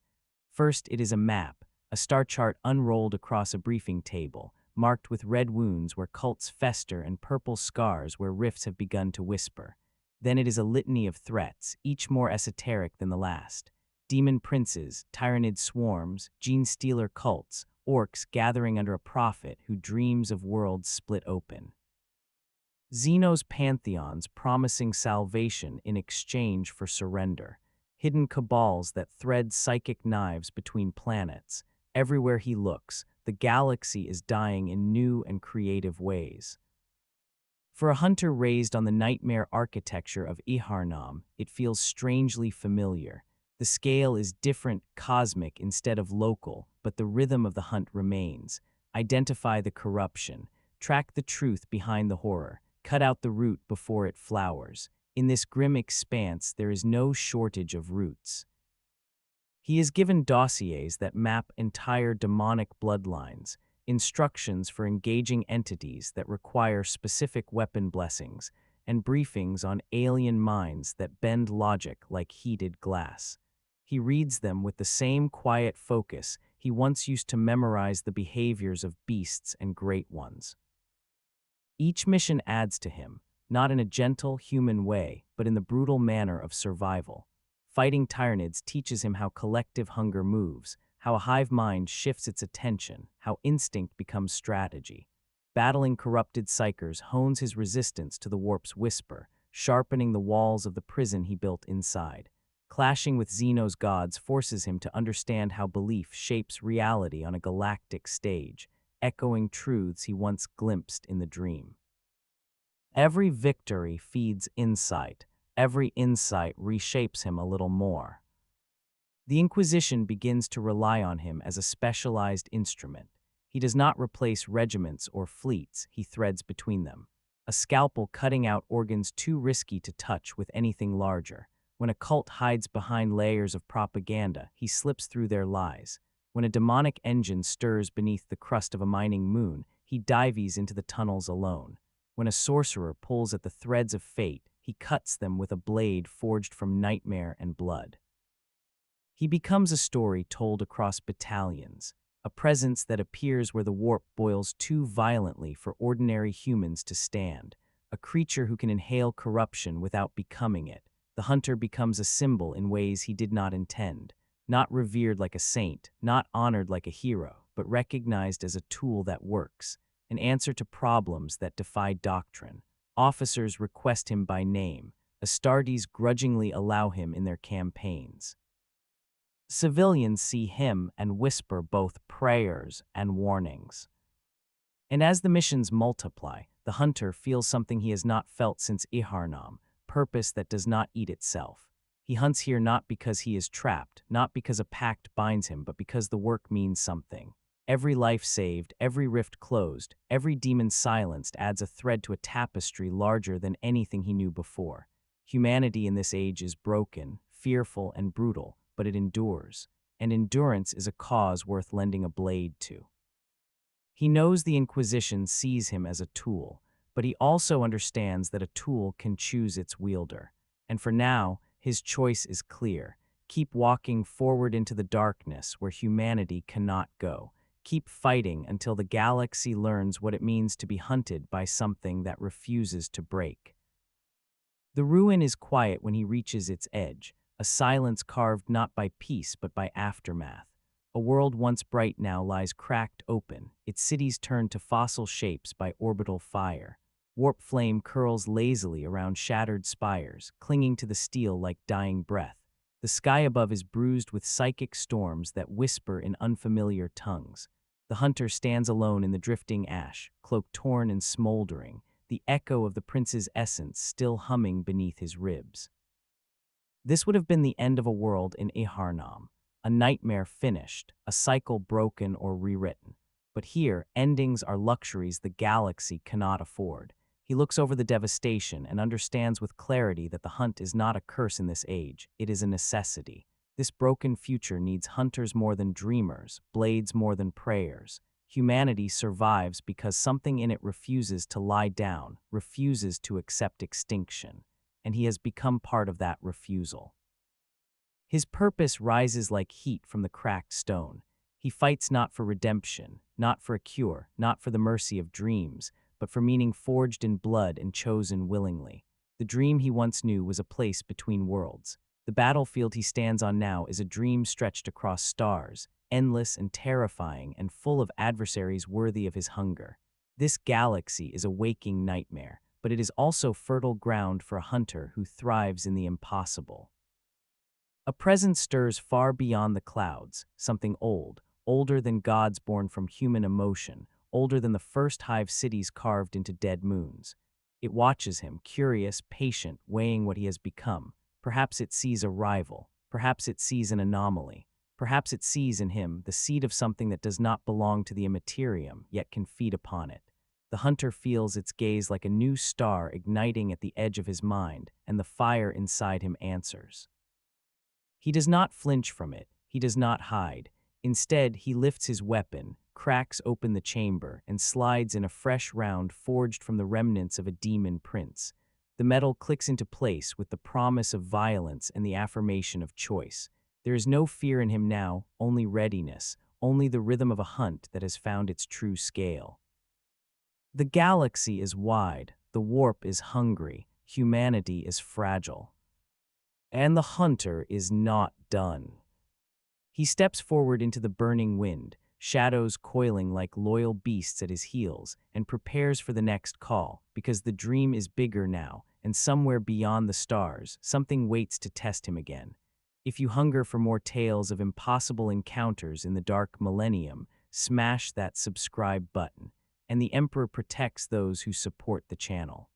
Speaker 1: First, it is a map, a star chart unrolled across a briefing table, marked with red wounds where cults fester and purple scars where rifts have begun to whisper. Then it is a litany of threats, each more esoteric than the last. Demon princes, tyrannid swarms, gene-stealer cults, orcs gathering under a prophet who dreams of worlds split open. Xeno's pantheons promising salvation in exchange for surrender. Hidden cabals that thread psychic knives between planets. Everywhere he looks, the galaxy is dying in new and creative ways. For a hunter raised on the nightmare architecture of Yharnam, it feels strangely familiar. The scale is different, cosmic instead of local, but the rhythm of the hunt remains. Identify the corruption. Track the truth behind the horror. Cut out the root before it flowers. In this grim expanse, there is no shortage of roots. He is given dossiers that map entire demonic bloodlines. instructions for engaging entities that require specific weapon blessings, and briefings on alien minds that bend logic like heated glass. He reads them with the same quiet focus he once used to memorize the behaviors of beasts and great ones. Each mission adds to him, not in a gentle, human way, but in the brutal manner of survival. Fighting Tyranids teaches him how collective hunger moves, how a hive mind shifts its attention, how instinct becomes strategy. Battling corrupted psychers hones his resistance to the warp's whisper, sharpening the walls of the prison he built inside. Clashing with Xeno's gods forces him to understand how belief shapes reality on a galactic stage, echoing truths he once glimpsed in the dream. Every victory feeds insight. Every insight reshapes him a little more. The Inquisition begins to rely on him as a specialized instrument. He does not replace regiments or fleets, he threads between them. A scalpel cutting out organs too risky to touch with anything larger. When a cult hides behind layers of propaganda, he slips through their lies. When a demonic engine stirs beneath the crust of a mining moon, he dives into the tunnels alone. When a sorcerer pulls at the threads of fate, he cuts them with a blade forged from nightmare and blood. He becomes a story told across battalions, a presence that appears where the warp boils too violently for ordinary humans to stand, a creature who can inhale corruption without becoming it. The hunter becomes a symbol in ways he did not intend, not revered like a saint, not honored like a hero, but recognized as a tool that works, an answer to problems that defy doctrine. Officers request him by name, Astartes grudgingly allow him in their campaigns. Civilians see him and whisper both prayers and warnings. And as the missions multiply, the hunter feels something he has not felt since Yharnam, purpose that does not eat itself. He hunts here not because he is trapped, not because a pact binds him, but because the work means something. Every life saved, every rift closed, every demon silenced adds a thread to a tapestry larger than anything he knew before. Humanity in this age is broken, fearful, and brutal, but it endures, and endurance is a cause worth lending a blade to. He knows the Inquisition sees him as a tool, but he also understands that a tool can choose its wielder. And for now, his choice is clear. Keep walking forward into the darkness where humanity cannot go. Keep fighting until the galaxy learns what it means to be hunted by something that refuses to break. The ruin is quiet when he reaches its edge, a silence carved not by peace but by aftermath. A world once bright now lies cracked open, its cities turned to fossil shapes by orbital fire. Warp flame curls lazily around shattered spires, clinging to the steel like dying breath. The sky above is bruised with psychic storms that whisper in unfamiliar tongues. The hunter stands alone in the drifting ash, cloak torn and smoldering, the echo of the prince's essence still humming beneath his ribs. This would have been the end of a world in Yharnam, a nightmare finished, a cycle broken or rewritten. But here, endings are luxuries the galaxy cannot afford. He looks over the devastation and understands with clarity that the hunt is not a curse in this age, it is a necessity. This broken future needs hunters more than dreamers, blades more than prayers. Humanity survives because something in it refuses to lie down, refuses to accept extinction, and he has become part of that refusal. His purpose rises like heat from the cracked stone. He fights not for redemption, not for a cure, not for the mercy of dreams, but for meaning forged in blood and chosen willingly. The dream he once knew was a place between worlds. The battlefield he stands on now is a dream stretched across stars, endless and terrifying and full of adversaries worthy of his hunger. This galaxy is a waking nightmare, but it is also fertile ground for a hunter who thrives in the impossible. A presence stirs far beyond the clouds, something old, older than gods born from human emotion, older than the first hive cities carved into dead moons. It watches him, curious, patient, weighing what he has become. Perhaps it sees a rival. Perhaps it sees an anomaly. Perhaps it sees in him the seed of something that does not belong to the immaterium, yet can feed upon it. The hunter feels its gaze like a new star igniting at the edge of his mind, and the fire inside him answers. He does not flinch from it. He does not hide. Instead, he lifts his weapon, cracks open the chamber and slides in a fresh round forged from the remnants of a demon prince. The metal clicks into place with the promise of violence and the affirmation of choice. There is no fear in him now, only readiness, only the rhythm of a hunt that has found its true scale. The galaxy is wide, the warp is hungry, humanity is fragile. And the hunter is not done. He steps forward into the burning wind, shadows coiling like loyal beasts at his heels, and prepares for the next call, because the dream is bigger now, and somewhere beyond the stars, something waits to test him again. If you hunger for more tales of impossible encounters in the dark millennium, smash that subscribe button, and the Emperor protects those who support the channel.